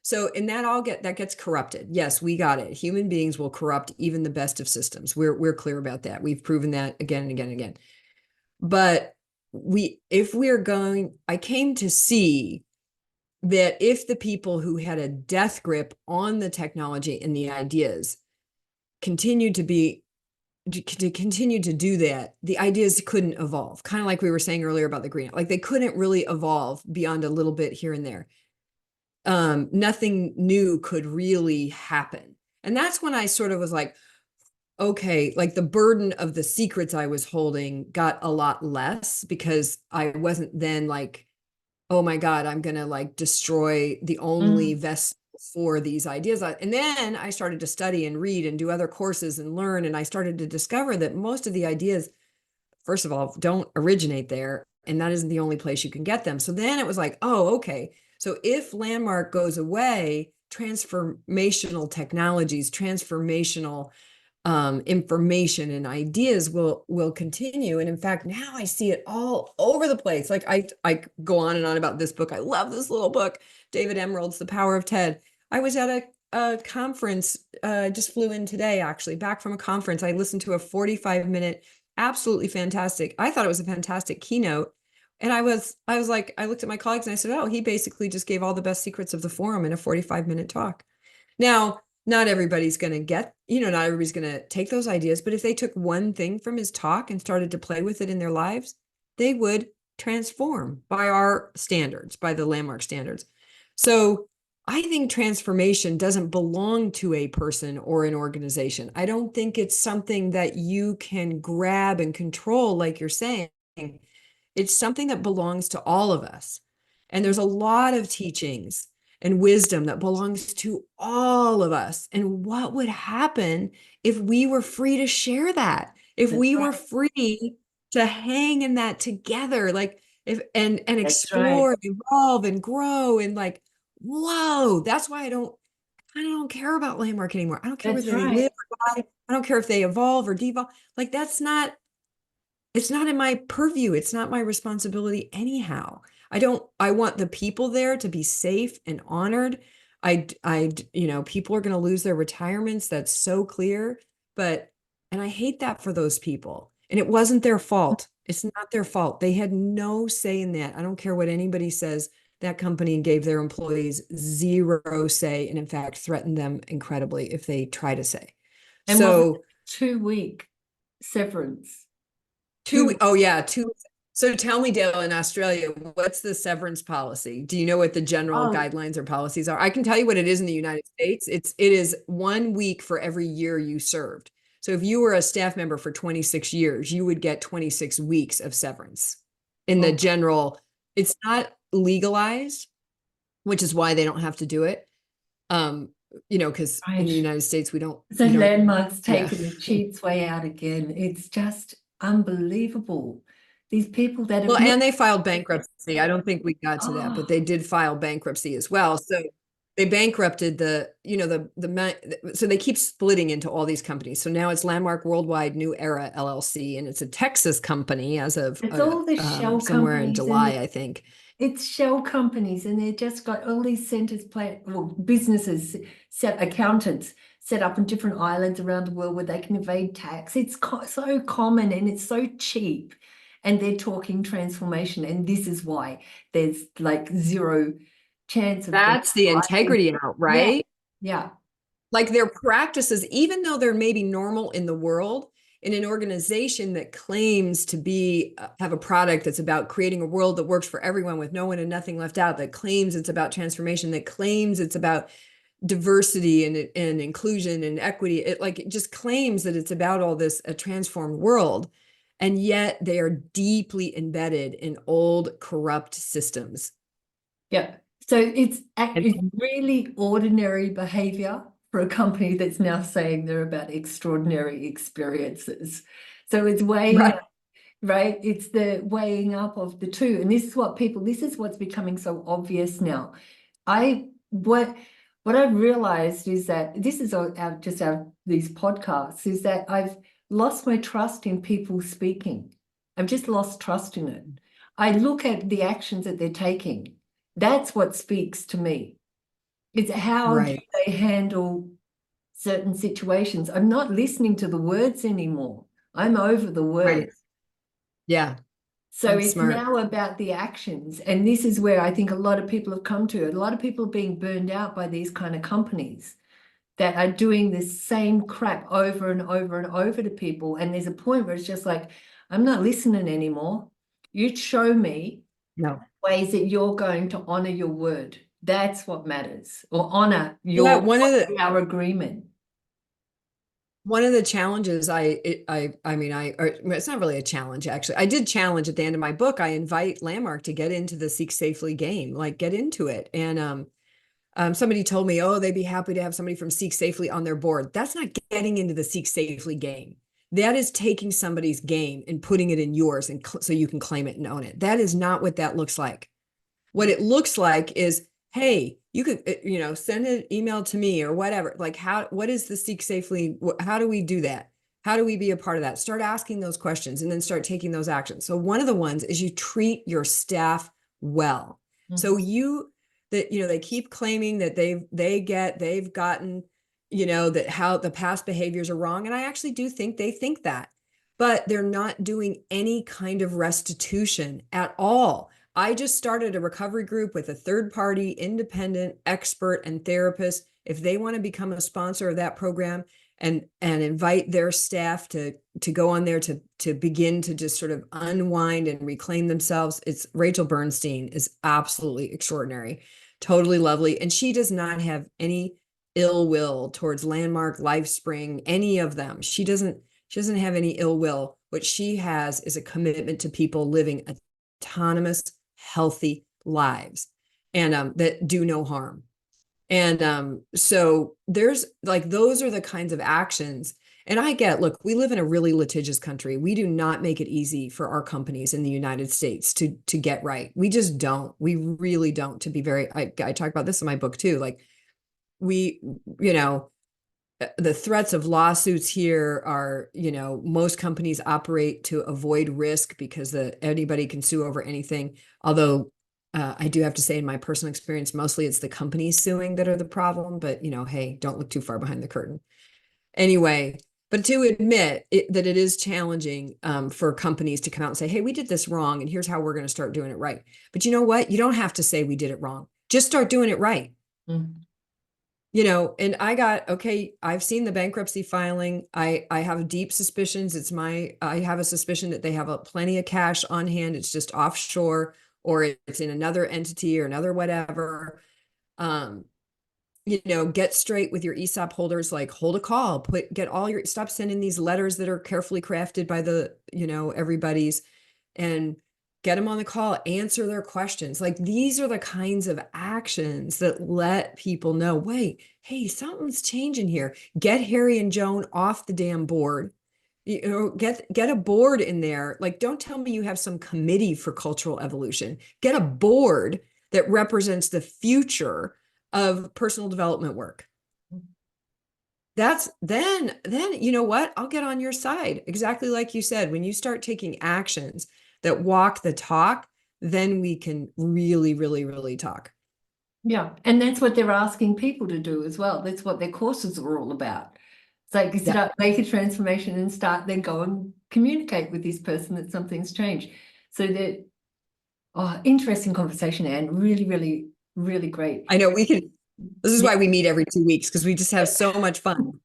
So and that gets corrupted. Yes, we got it. Human beings will corrupt even the best of systems. We're clear about that. We've proven that again and again and again. But if we're going, I came to see that if the people who had a death grip on the technology and the ideas continued to continue to do that, the ideas couldn't evolve. Kind of like we were saying earlier about the green, like they couldn't really evolve beyond a little bit here and there. Nothing new could really happen. And that's when I sort of was like, okay, like the burden of the secrets I was holding got a lot less because I wasn't then like, oh my God, I'm going to like destroy the only Mm, vessel for these ideas. And then I started to study and read and do other courses and learn. And I started to discover that most of the ideas, first of all, don't originate there. And that isn't the only place you can get them. So then it was like, oh, okay. So if Landmark goes away, transformational technologies, transformational information and ideas will continue. And in fact, now I see it all over the place. Like I go on and on about this book. I love this little book, David Emerald's The Power of TED. I was at a conference, just flew in today, actually, back from a conference. I listened to a 45-minute, absolutely fantastic. I thought it was a fantastic keynote. And I was like, I looked at my colleagues and I said, oh, he basically just gave all the best secrets of the forum in a 45-minute talk. Now, not everybody's going to not everybody's going to take those ideas, but if they took one thing from his talk and started to play with it in their lives, they would transform by our standards, by the Landmark standards. So I think transformation doesn't belong to a person or an organization. I don't think it's something that you can grab and control, like you're saying. It's something that belongs to all of us. And there's a lot of teachings and wisdom that belongs to all of us. And what would happen if we were free to share that? If That's we were right. free to hang in that together, like if and That's right. explore and evolve and grow and like, whoa, that's why I don't care about landmark anymore. I don't care That's whether they right. live or die. I don't care if they evolve or devolve. Like that's not, it's not in my purview. It's not my responsibility anyhow. I want the people there to be safe and honored. People are going to lose their retirements. That's so clear. And I hate that for those people. And it wasn't their fault. It's not their fault. They had no say in that. I don't care what anybody says. That company gave their employees zero say, and in fact, threatened them incredibly if they try to say. And what was it? So 2 week severance? Oh yeah, two. So tell me, Dale, in Australia, what's the severance policy? Do you know what the general Oh, guidelines or policies are? I can tell you what it is in the United States. It is 1 week for every year you served. So if you were a staff member for 26 years, you would get 26 weeks of severance in the oh, general. It's not legalized, which is why they don't have to do it. Because in the right. United States, So we don't, landmarks yeah. taking the cheats way out again. It's just unbelievable. These people that have Well, not, and they filed bankruptcy. I don't think we got to that, but oh, they did file bankruptcy as well. So they bankrupted so they keep splitting into all these companies. So now it's Landmark Worldwide New Era LLC, and it's a Texas company as of it's all the shell somewhere in companies and July, I think. it's shell companies, and they've just got all these centers well, businesses set accountants set up in different islands around the world where they can evade tax. It's so common and it's so cheap. And they're talking transformation, and this is why there's like zero chance of them That's the rising. integrity out, Yeah, right? yeah, Like their practices, even though they're maybe normal in the world, in an organization that claims to be have a product that's about creating a world that works for everyone with no one and nothing left out, that claims it's about transformation, that claims it's about diversity and inclusion and equity, it just claims that it's about all this, a transformed world, and yet they are deeply embedded in old corrupt systems. yeah. So it's And really ordinary behavior for a company that's now saying they're about extraordinary experiences. So it's weighing, right, right? It's the weighing up of the two. And this is what's becoming so obvious now. I what I've realized is that this is these podcasts is that I've lost my trust in people speaking. I've just lost trust in it. I look at the actions that they're taking. That's what speaks to me. It's how do right, they handle certain situations. I'm not listening to the words anymore. I'm over the right. words. Yeah, So that's it's smart. now about the actions. And this is where I think a lot of people have come to. A lot of people are being burned out by these kind of companies that are doing this same crap over and over and over to people. And there's a point where it's just like, I'm not listening anymore. You show me No. ways that you're going to honor your word. That's what matters, or honor Yeah, our agreement. one of the challenges it's not really a challenge actually. I did challenge at the end of my book. I invite Landmark to get into the Seek Safely game, like get into it. And somebody told me, oh, they'd be happy to have somebody from Seek Safely on their board. That's not getting into the Seek Safely game. That is taking somebody's game and putting it in yours, and so you can claim it and own it. That is not what that looks like. What it looks like is, hey, you could, send an email to me or whatever. Like, what is the Seek Safely? How do we do that? How do we be a part of that? Start asking those questions and then start taking those actions. So one of the ones is you treat your staff well. So they keep claiming that they've gotten, that how the past behaviors are wrong. And I actually do think they think that, but they're not doing any kind of restitution at all. I just started a recovery group with a third party, independent expert and therapist. If they want to become a sponsor of that program and invite their staff to go on there to begin to just sort of unwind and reclaim themselves, it's Rachel Bernstein is absolutely extraordinary. totally lovely. And she does not have any ill will towards Landmark, LifeSpring, any of them. She doesn't have any ill will. What she has is a commitment to people living autonomous, healthy lives and that do no harm. And so there's like, those are the kinds of actions. And I get, look, we live in a really litigious country. We do not make it easy for our companies in the United States to get right. We just don't. We really don't. To be very, I talk about this in my book too. Like we, you know, the threats of lawsuits here are, you know, most companies operate to avoid risk because anybody can sue over anything. Although I do have to say, in my personal experience, mostly it's the companies suing that are the problem. But, you know, hey, don't look too far behind the curtain. Anyway, but to admit that it is challenging for companies to come out and say, hey, we did this wrong, and here's how we're going to start doing it right. But you know what? You don't have to say we did it wrong. Just start doing it right. Mm. You know, and I've seen the bankruptcy filing. I have deep suspicions. I have a suspicion that they have plenty of cash on hand. It's just offshore, or it's in another entity or another whatever. You know, get straight with your ESOP holders, like hold a call, stop sending these letters that are carefully crafted by everybody's, and get them on the call, answer their questions. Like, these are the kinds of actions that let people know, wait, hey, something's changing here. Get Harry and Joan off the damn board. You know, get a board in there. Like, don't tell me you have some committee for cultural evolution. Get a board that represents the future of personal development work. Then you know what? I'll get on your side. Exactly like you said, when you start taking actions that walk the talk, then we can really, really, really talk. Yeah, and that's what they're asking people to do as well. That's what their courses are all about. It's like, you start, make a transformation and start, then go and communicate with this person that something's changed. So that, interesting conversation, Anne. Really, really, really great. I know this is why we meet every 2 weeks, because we just have so much fun.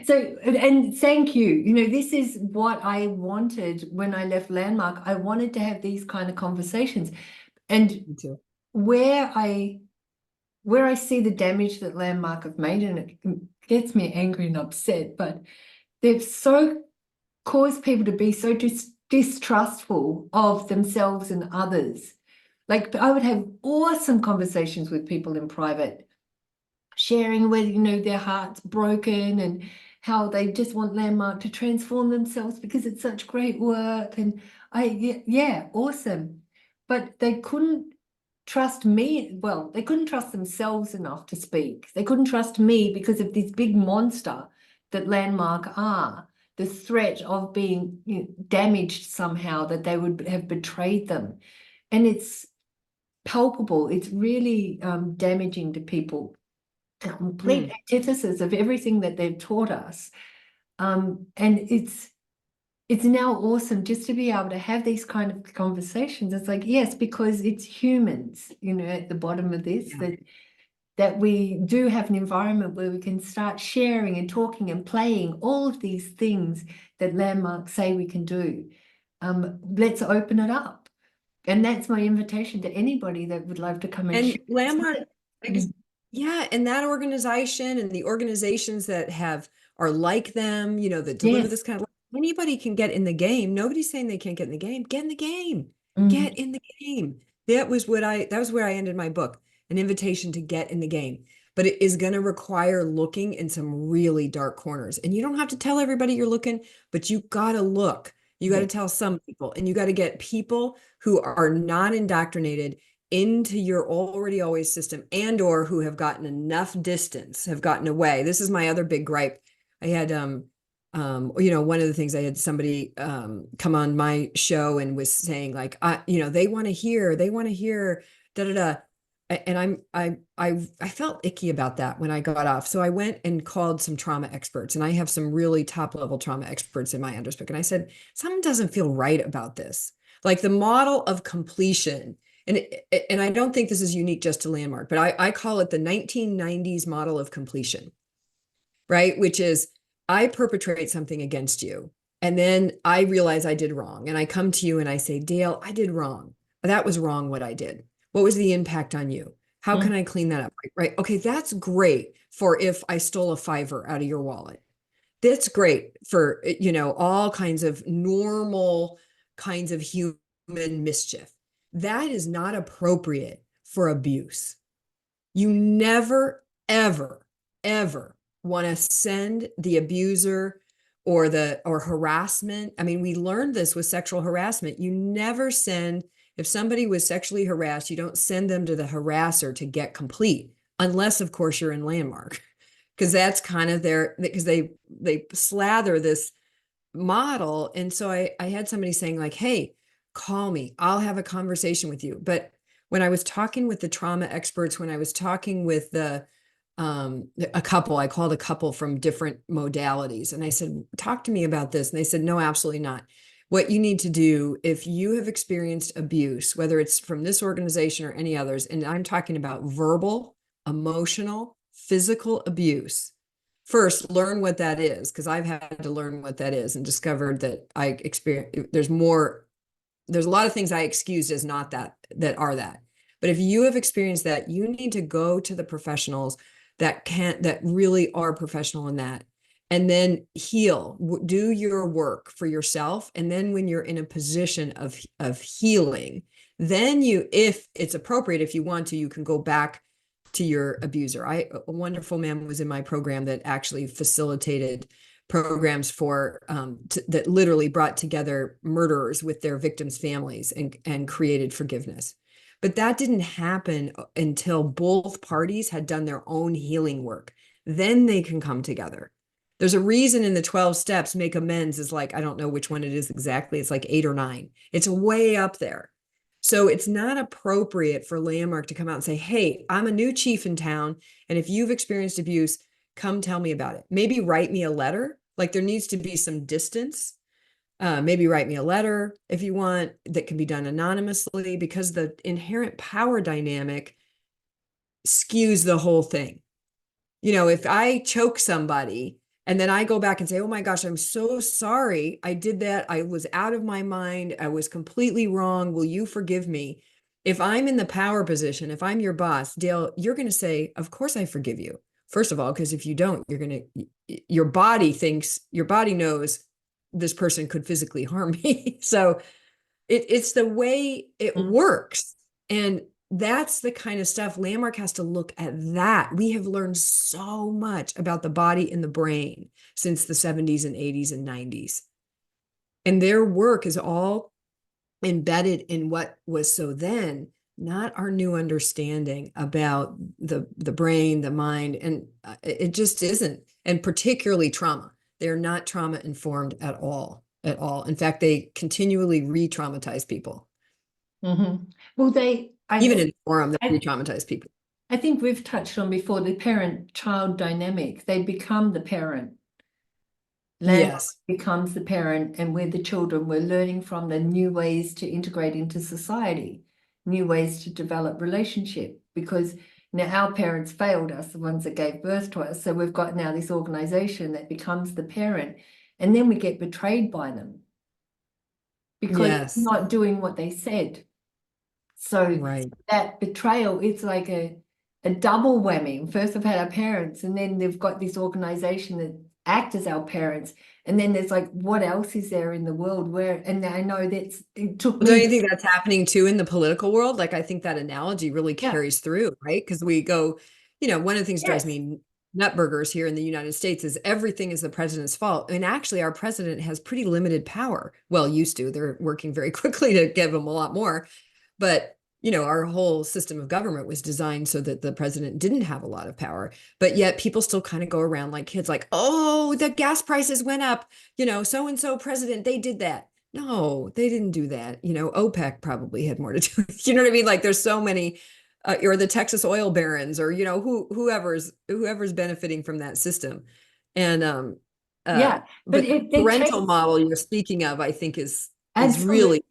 So, and thank you. You know, this is what I wanted when I left Landmark. I wanted to have these kind of conversations. And Me too. where I see the damage that Landmark have made, and it gets me angry and upset, but they've so caused people to be so distrustful of themselves and others. Like, I would have awesome conversations with people in private, sharing where, you know, their heart's broken and how they just want Landmark to transform themselves because it's such great work. And yeah, awesome. But they couldn't trust me. Well, they couldn't trust themselves enough to speak. They couldn't trust me because of this big monster that Landmark are, the threat of being, you know, damaged somehow, that they would have betrayed them. And it's palpable. It's really damaging to people. A complete antithesis of everything that they've taught us. And it's now awesome just to be able to have these kind of conversations. It's like, yes, because it's humans, you know, at the bottom of this, that we do have an environment where we can start sharing and talking and playing all of these things that Landmarks say we can do. Let's open it up. And that's my invitation to anybody that would love to come and share. Landmark, yeah, and that organization and the organizations that are like them, you know, that deliver this kind of, anybody can get in the game. Nobody's saying they can't get in the game. Get in the game. Get in the game. That was where I ended my book, an invitation to get in the game. But it is going to require looking in some really dark corners. And you don't have to tell everybody you're looking, but you got to look. You got to tell some people, and you got to get people who are not indoctrinated into your already always system, and or who have gotten enough distance, have gotten away. This is my other big gripe. I had you know, one of the things, I had somebody come on my show and was saying, like, you know, they want to hear da da da. And I felt icky about that when I got off. So I went and called some trauma experts, and I have some really top level trauma experts in my underbook. And I said, something doesn't feel right about this. Like, the model of completion, and I don't think this is unique just to Landmark, but I call it the 1990s model of completion, right? Which is, I perpetrate something against you, and then I realize I did wrong. And I come to you and I say, Dale, I did wrong. That was wrong what I did. What was the impact on you? How Mm. can I clean that up? Right. Okay, that's great for if I stole a fiver out of your wallet. That's great for, all kinds of normal kinds of human mischief. That is not appropriate for abuse. You never, ever, ever want to send the abuser or harassment. I mean, we learned this with sexual harassment. You never send, if somebody was sexually harassed, you don't send them to the harasser to get complete, unless, of course, you're in Landmark, because that's kind of because they slather this model. And so I had somebody saying like, hey, call me, I'll have a conversation with you. But when I was talking with the trauma experts, when I was talking with a couple, I called a couple from different modalities, and I said, talk to me about this. And they said, no, absolutely not. What you need to do, if you have experienced abuse, whether it's from this organization or any others, and I'm talking about verbal, emotional, physical abuse, first learn what that is, because I've had to learn what that is and discovered that I experience there's a lot of things I excused as not that are that. But if you have experienced that, you need to go to the professionals that really are professional in that, and then heal, do your work for yourself. And then when you're in a position of healing, then if it's appropriate, if you want to, you can go back to your abuser. A wonderful man was in my program that actually facilitated programs for that literally brought together murderers with their victims' families and created forgiveness. But that didn't happen until both parties had done their own healing work. Then they can come together. There's a reason in the 12 steps, make amends is like, I don't know which one it is exactly. It's like 8 or 9. It's way up there. So it's not appropriate for Landmark to come out and say, hey, I'm a new chief in town, and if you've experienced abuse, come tell me about it. Maybe write me a letter. Like, there needs to be some distance. Maybe write me a letter if you want, that can be done anonymously, because the inherent power dynamic skews the whole thing. If I choke somebody and then I go back and say, oh my gosh, I'm so sorry, I did that, I was out of my mind, I was completely wrong, will you forgive me? If I'm in the power position, if I'm your boss, Dale, you're going to say, of course I forgive you. First of all, because if you don't, your body knows this person could physically harm me. So it's the way it Mm. works. And that's the kind of stuff Landmark has to look at. That we have learned so much about the body and the brain since the 70s and 80s and 90s. And their work is all embedded in what was so then, not our new understanding about the brain, the mind, and it just isn't. And particularly trauma. They're not trauma informed at all, at all. In fact, they continually re-traumatize people. Mm-hmm. Well, Even in the forum, they I, re-traumatize people. I think we've touched on before the parent-child dynamic. They become the parent. Landmark Yes. becomes the parent, and we're the children. We're learning from the new ways to integrate into society, new ways to develop relationship, because now our parents failed us, the ones that gave birth to us. So we've got now this organization that becomes the parent, and then we get betrayed by them because Yes. not doing what they said. So Right. that betrayal, it's like a double whammy. First, I've had our parents, and then they've got this organization that act as our parents. And then there's like, what else is there in the world where, and I know it took Don't me. you think that's happening too in the political world? Like, I think that analogy really Yeah, carries through, right? Because we go, one of the things that drives yes, me nutburgers here in the United States is everything is the president's fault. And actually, our president has pretty limited power. Well, used to. They're working very quickly to give him a lot more. But, our whole system of government was designed so that the president didn't have a lot of power. But yet people still kind of go around like kids, like, oh, the gas prices went up, so-and-so president, they did that. No, they didn't do that. OPEC probably had more to do with, you know what I mean? Like, there's so many, or the Texas oil barons, or, whoever's benefiting from that system. And, yeah. But but the it parental takes model you're speaking of, I think is absolutely, really,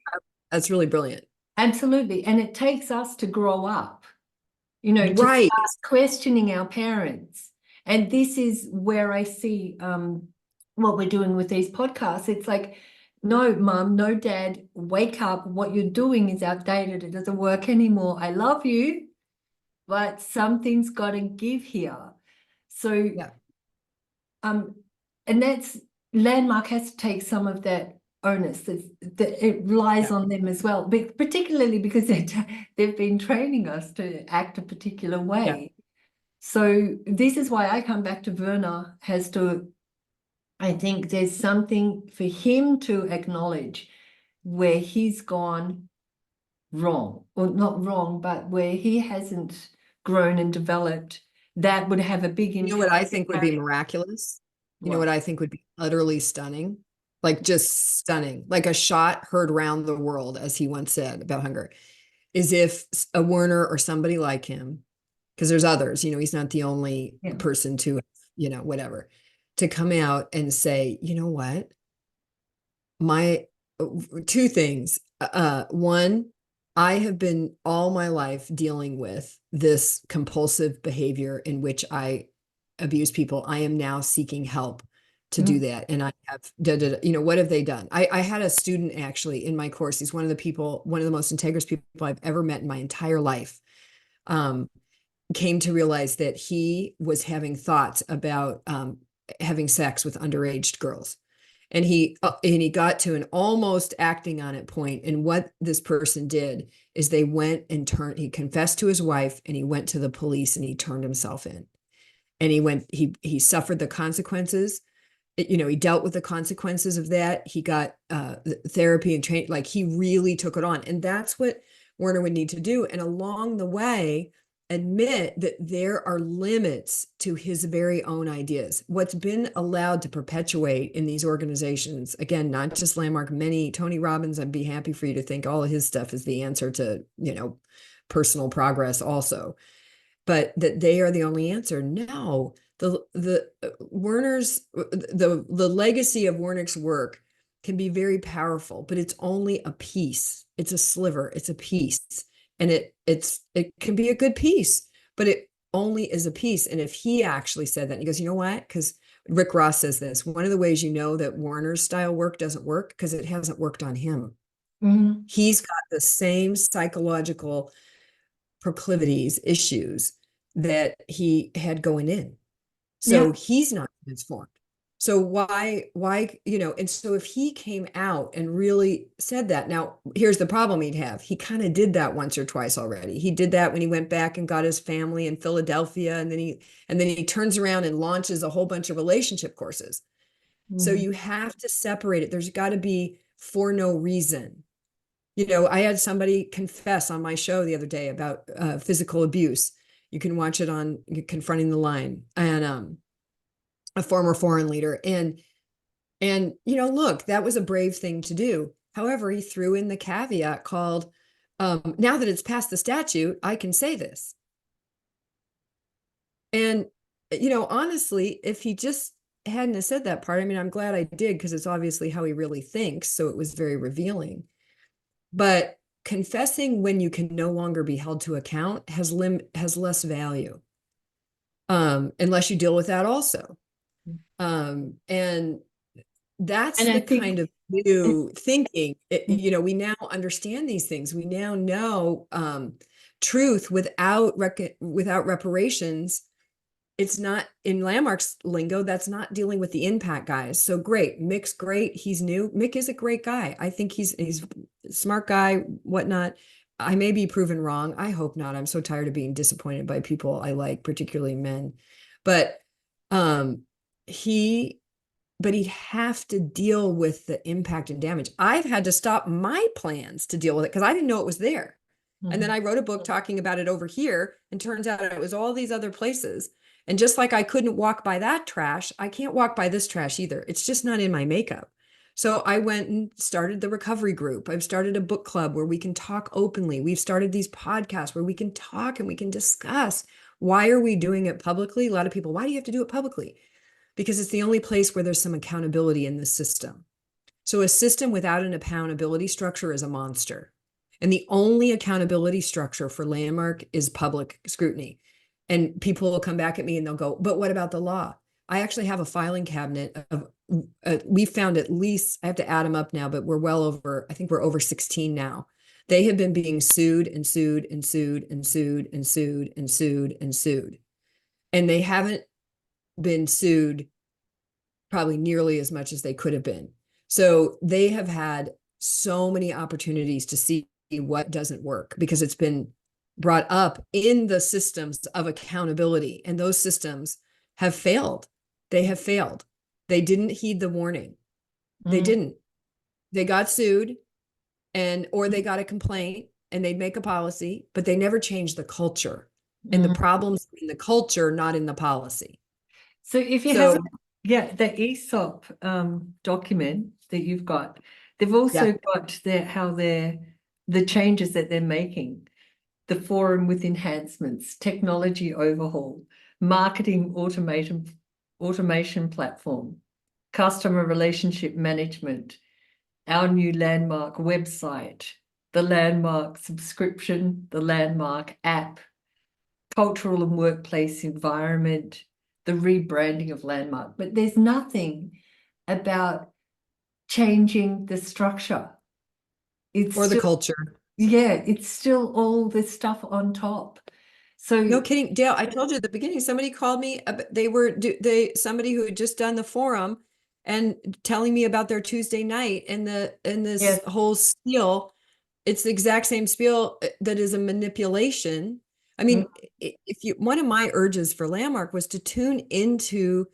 that's really brilliant. absolutely. And it takes us to grow up, to Right. start questioning our parents. And this is where I see what we're doing with these podcasts. It's like, no, mom, no, dad, wake up. What you're doing is outdated. It doesn't work anymore. I love you, but something's got to give here. So, Yeah. and that's Landmark has to take some of that onus that it relies Yeah. on them as well, but particularly because they've been training us to act a particular way. So this is why I come back to Werner has to, I think there's something for him to acknowledge where he's gone wrong, or not wrong, but where he hasn't grown and developed, that would have a big You know impact. what I think would be miraculous? You know what I think would be utterly stunning? Like just stunning, like a shot heard round the world, as he once said about hunger, is if a Werner or somebody like him, because there's others, he's not the only person to, whatever, to come out and say, you know what? My two things. One, I have been all my life dealing with this compulsive behavior in which I abuse people. I am now seeking help to do that. And I have, what have they done? I had a student actually in my course. He's one of the most integrous people I've ever met in my entire life. Came to realize that he was having thoughts about having sex with underage girls. And he got to an almost acting on it point. And what this person did is they went and he confessed to his wife, and he went to the police, and he turned himself in. And he suffered the consequences. He dealt with the consequences of that. He got therapy and training. Like, he really took it on. And that's what Werner would need to do. And along the way, admit that there are limits to his very own ideas. What's been allowed to perpetuate in these organizations, again, not just Landmark, many, Tony Robbins, I'd be happy for you to think all of his stuff is the answer to, personal progress also, but that they are the only answer. No, the Werner's, the legacy of Wernick's work can be very powerful, but it's only a piece. It's a sliver. It's a piece. And it can be a good piece, but it only is a piece. And if he actually said that, and he goes, you know what? Because Rick Ross says this, one of the ways you know that Werner's style work doesn't work, because it hasn't worked on him. He's got the same psychological proclivities, issues that he had going in. So he's not transformed. So why, and so if he came out and really said that, now here's the problem he'd have. He kind of did that once or twice already. He did that when he went back and got his family in Philadelphia. And then he turns around and launches a whole bunch of relationship courses. So you have to separate it. There's got to be for no reason. I had somebody confess on my show the other day about physical abuse. You can watch it on Confronting the Line, and a former foreign leader. And look, that was a brave thing to do. However, he threw in the caveat called, now that it's past the statute, I can say this. And, honestly, if he just hadn't have said that part, I mean, I'm glad I did, because it's obviously how he really thinks. So it was very revealing. But confessing when you can no longer be held to account has less value, unless you deal with that also. And that's the kind of new thinking. We now understand these things. We now know truth without reparations. It's not, in Landmark's lingo, that's not dealing with the impact guys. So great. Mick's great. He's new. Mick is a great guy. I think he's a smart guy, whatnot. I may be proven wrong. I hope not. I'm so tired of being disappointed by people I like, particularly men. But he'd have to deal with the impact and damage. I've had to stop my plans to deal with it because I didn't know it was there. And then I wrote a book talking about it over here, and turns out it was all these other places. And just like I couldn't walk by that trash, I can't walk by this trash either. It's just not in my makeup. So I went and started the recovery group. I've started a book club where we can talk openly. We've started these podcasts where we can talk and we can discuss. Why are we doing it publicly? A lot of people, why do you have to do it publicly? Because it's the only place where there's some accountability in the system. So a system without an accountability structure is a monster. And the only accountability structure for Landmark is public scrutiny. And people will come back at me and they'll go, but what about the law? I actually have a filing cabinet of, we found at least, I have to add them up now, but we're well over, I think we're over 16 now, They have been being sued and sued and sued and sued and sued and sued and sued. And they haven't been sued probably nearly as much as they could have been. So they have had so many opportunities to see what doesn't work because it's been brought up in the systems of accountability, and those systems have failed. They have failed. They didn't heed the warning. They didn't. They got sued or they got a complaint and they'd make a policy, but they never changed the culture. And the problems in the culture, not in the policy. So if you have, the ESOP document that you've got, they've also got the changes that they're making, the forum with enhancements, technology overhaul, marketing automation platform, customer relationship management, our new landmark website, the landmark subscription, the landmark app, cultural and workplace environment, the rebranding of landmark. But there's nothing about changing the structure. It's or the still, culture. yeah, it's still all this stuff on top. So No kidding, Dale. I told you at the beginning, somebody called me. Somebody who had just done the forum and telling me about their Tuesday night and this whole spiel. It's the exact same spiel that is a manipulation. I mean, if you, one of my urges for Landmark was to tune into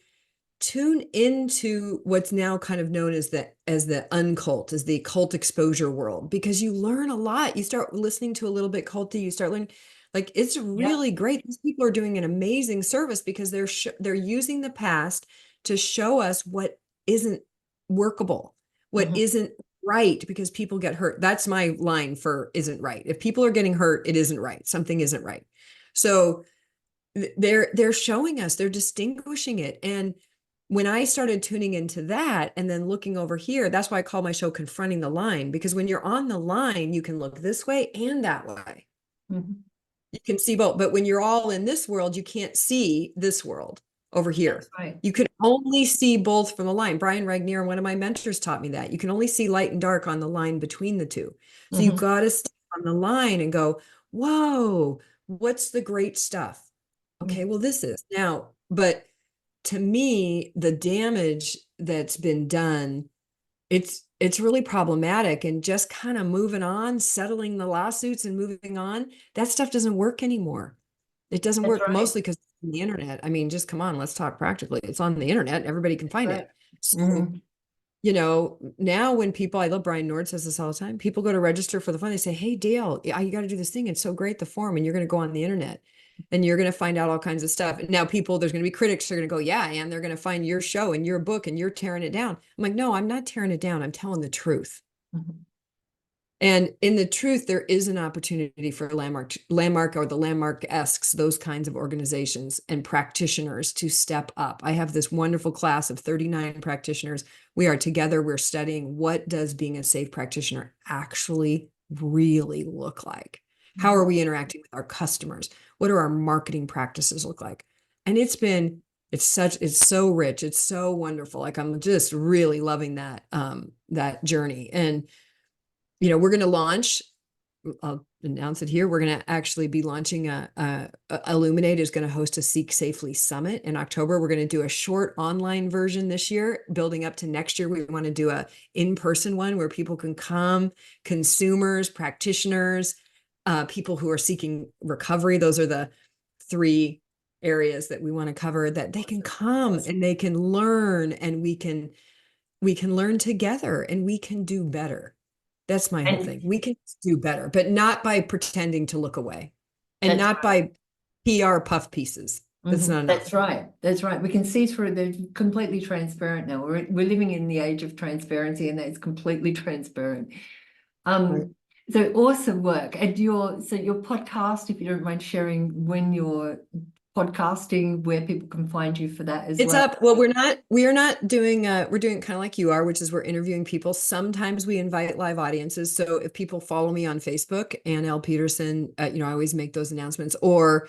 what's now kind of known as the uncult, as the cult exposure world, because you learn a lot. You start listening to a little bit culty, you start learning, like, it's really great. These people are doing an amazing service because they're using the past to show us what isn't workable, what isn't right, because people get hurt. That's my line for isn't right. If people are getting hurt, it isn't right. Something isn't right. So they're showing us, they're distinguishing it. And when I started tuning into that and then looking over here, that's why I call my show Confronting the Line, because when you're on the line, you can look this way and that way. You can see both. But when you're all in this world, you can't see this world over here. That's right. You can only see both from the line. Brian Regnier, one of my mentors, taught me that. You can only see light and dark on the line between the two. So you got to stay on the line and go, whoa, what's the great stuff? Okay, well, this is now, but to me, the damage that's been done, it's really problematic. And just kind of moving on, settling the lawsuits and moving on, that stuff doesn't work anymore. It doesn't work mostly because the internet. I mean, just come on, let's talk practically. It's on the internet, everybody can find it. So, you know, now when people, I love Brian Nord says this all the time, people go to register for the fund, they say, hey, Dale, you got to do this thing. It's so great, the forum, and you're going to go on the internet and you're going to find out all kinds of stuff. Now there's going to be critics who are going to go, yeah, and they're going to find your show and your book and you're tearing it down. I'm like, no, I'm not tearing it down. I'm telling the truth. And in the truth, there is an opportunity for Landmark or the Landmark-esques, those kinds of organizations and practitioners to step up. I have this wonderful class of 39 practitioners. We are together. We're studying, what does being a safe practitioner actually really look like? How are we interacting with our customers? What do our marketing practices look like? And it's so rich. It's so wonderful. Like, I'm just really loving that journey. And you know, we're going to launch, I'll announce it here. We're going to actually be launching Illuminate is going to host a Seek Safely Summit in October. We're going to do a short online version this year, building up to next year. We want to do a in-person one where people can come, consumers, practitioners, people who are seeking recovery. Those are the 3 areas that we want to cover, that they can come and they can learn, and we can learn together and we can do better. That's my whole thing. We can do better, but not by pretending to look away, and not by PR puff pieces. That's not enough. That's right. That's right. We can see through. They're completely transparent now. We're living in the age of transparency, and that's completely transparent. So awesome work. And your podcast, if you don't mind sharing when you're podcasting, where people can find you for that as well. It's up. Well, we are not doing, we're doing kind of like you are, which is we're interviewing people. Sometimes we invite live audiences. So if people follow me on Facebook, Ann L. Peterson, you know, I always make those announcements, or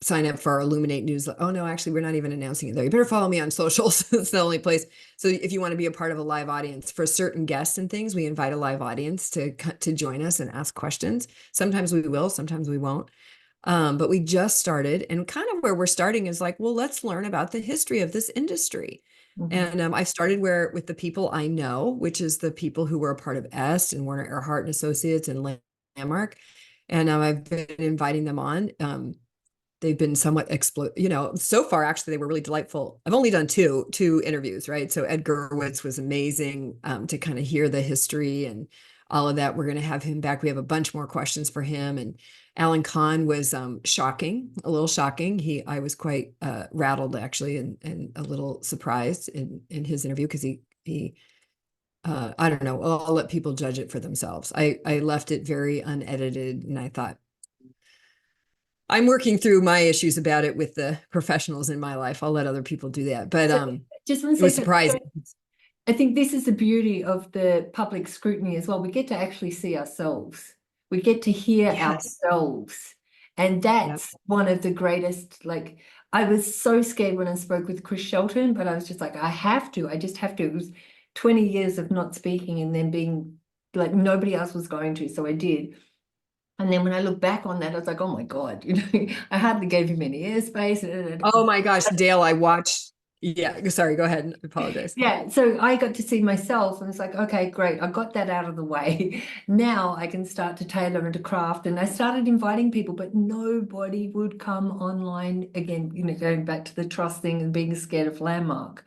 sign up for our Illuminate newsletter. Oh no, actually, we're not even announcing it though. You better follow me on socials. It's the only place. So if you want to be a part of a live audience for certain guests and things, we invite a live audience to join us and ask questions. Sometimes we will, sometimes we won't. But we just started, and kind of where we're starting is like, well, let's learn about the history of this industry. Mhm. And I started with the people I know, which is the people who were a part of Est and Warner Earhart and Associates and Landmark. And I've been inviting them on. They've been somewhat so far actually they were really delightful. I've only done two interviews, right? So Ed Gerwitz was amazing, to kind of hear the history and all of that. We're going to have him back. We have a bunch more questions for him. And Alan Kahn was shocking, a little shocking. I was quite rattled actually, and a little surprised in his interview, because he I don't know, I'll let people judge it for themselves. I left it very unedited, and I thought, I'm working through my issues about it with the professionals in my life. I'll let other people do that. But So just one it was second. So surprising. I think this is the beauty of the public scrutiny as well. We get to actually see ourselves. We get to hear Yes. ourselves. And Yep. that's one of the greatest, like, I was so scared when I spoke with Chris Shelton, but I was just like, I just have to. It was 20 years of not speaking and then being like nobody else was going to. So I did. And then when I look back on that, I was like, oh my God, I hardly gave him any airspace. Oh my gosh, Dale, I watched. Yeah, sorry, go ahead. I apologize. Yeah, so I got to see myself and it's like, okay, great. I got that out of the way. Now I can start to tailor and to craft. And I started inviting people, but nobody would come online again, going back to the trust thing and being scared of Landmark.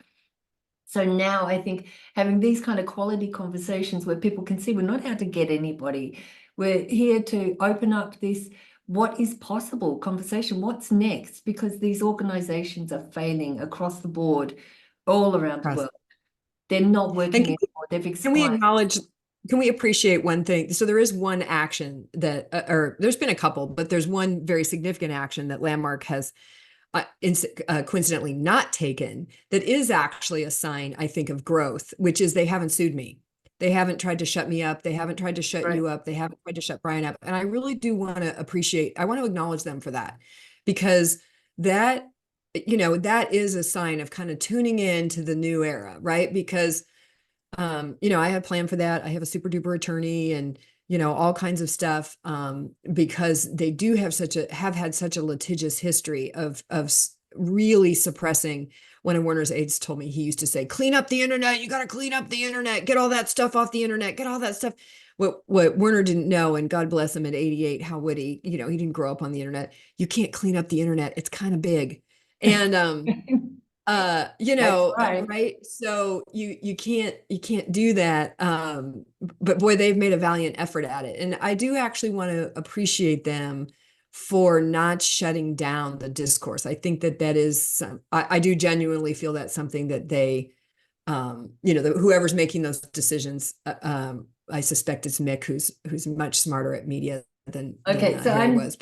So now I think having these kind of quality conversations where people can see we're not out to get anybody. We're here to open up this what is possible conversation, what's next, because these organizations are failing across the board all around the world. They're not And working anymore. They've can we expired. acknowledge, can we appreciate one thing? So there is one action that, or there's been a couple, but there's one very significant action that Landmark has coincidentally not taken, that is actually a sign, I think, of growth, which is they haven't sued me. They haven't tried to shut me up. They haven't tried to shut Right. you up. They haven't tried to shut Brian up. And I really do want to I want to acknowledge them for that, because that, that is a sign of kind of tuning in to the new era, right? Because, I had planned for that. I have a super duper attorney and, all kinds of stuff, because they do have had such a litigious history of really suppressing. One of Warner's aides told me he used to say, clean up the internet. You got to clean up the internet, get all that stuff off the internet, get all that stuff. What Warner didn't know, and God bless him at 88, how would he, he didn't grow up on the internet. You can't clean up the internet. It's kind of big. And, That's right. right, so you can't do that, but boy, they've made a valiant effort at it, and I do actually want to appreciate them for not shutting down the discourse. I think that is I do genuinely feel that's something that they, whoever's making those decisions, I suspect it's Mick, who's much smarter at media than Okay, so Harry was.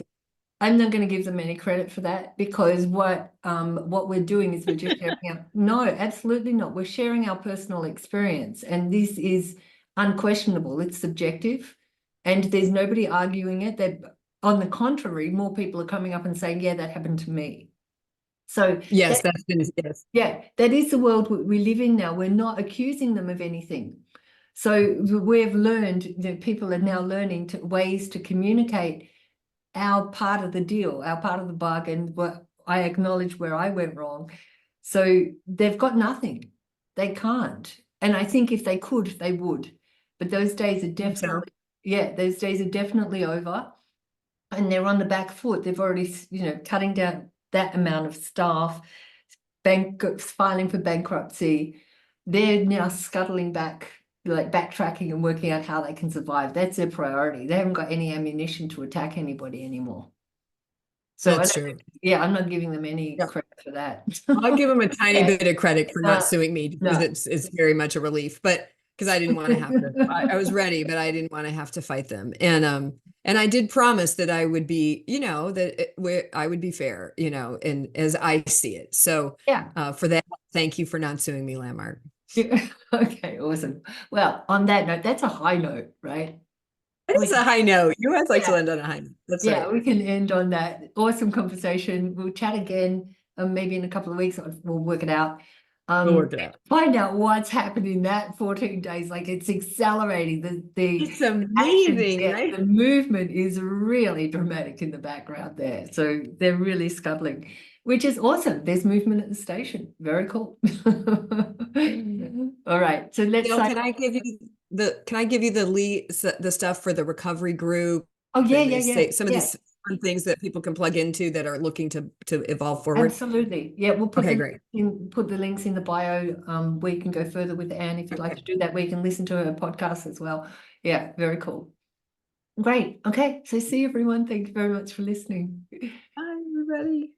I'm not going to give them any credit for that, because what we're doing is we're just sharing no, absolutely not. We're sharing our personal experience, and this is unquestionable. It's subjective, and there's nobody arguing it. That, on the contrary, more people are coming up and saying, yeah, that happened to me. So Yes, that, that's been, yes. yeah, that is the world we live in now. We're not accusing them of anything. So we've learned that people are now learning ways to communicate our part of the deal, our part of the bargain. What I acknowledge where I went wrong. So they've got nothing. They can't. And I think if they could, they would. But those days are So, definitely, yeah, those days are definitely over. And they're on the back foot. They've already, cutting down that amount of staff, filing for bankruptcy. They're now scuttling back, like backtracking and working out how they can survive. That's their priority. They haven't got any ammunition to attack anybody anymore. So that's true. I'm not giving them any credit for that. I'll give them a tiny Yeah. bit of credit for not suing me, because No. it's very much a relief. But because I didn't want to have to, I was ready, but I didn't want to have to fight them. And I did promise that I would be, I would be fair, and as I see it. So Yeah. for that, thank you for not suing me, Landmark. Okay, awesome. Well, on that note, that's a high note, right? It is a high note. You always like to Yeah. end on a high note. That's Yeah, right. we can end on that. Awesome conversation. We'll chat again, maybe in a couple of weeks. We'll work it out. We'll work it out. Find out what's happening in that 14 days. Like it's accelerating. The It's action, amazing, yeah, right? the movement is really dramatic in the background there. So they're really scuttling, which is awesome. There's movement at the station. Very cool. All right. So let's Gail, sign. can I give you the stuff for the recovery group Oh, yeah, and yeah, they yeah. say some of Yeah. these fun things that people can plug into that are looking to evolve forward? Absolutely. Yeah, we'll put Okay, great. put the links in the bio where you can go further with Anne if you'd like to do that, where you can listen to her podcast as well. Yeah, very cool. Great. Okay, so see you everyone. Thank you very much for listening. Bye, everybody.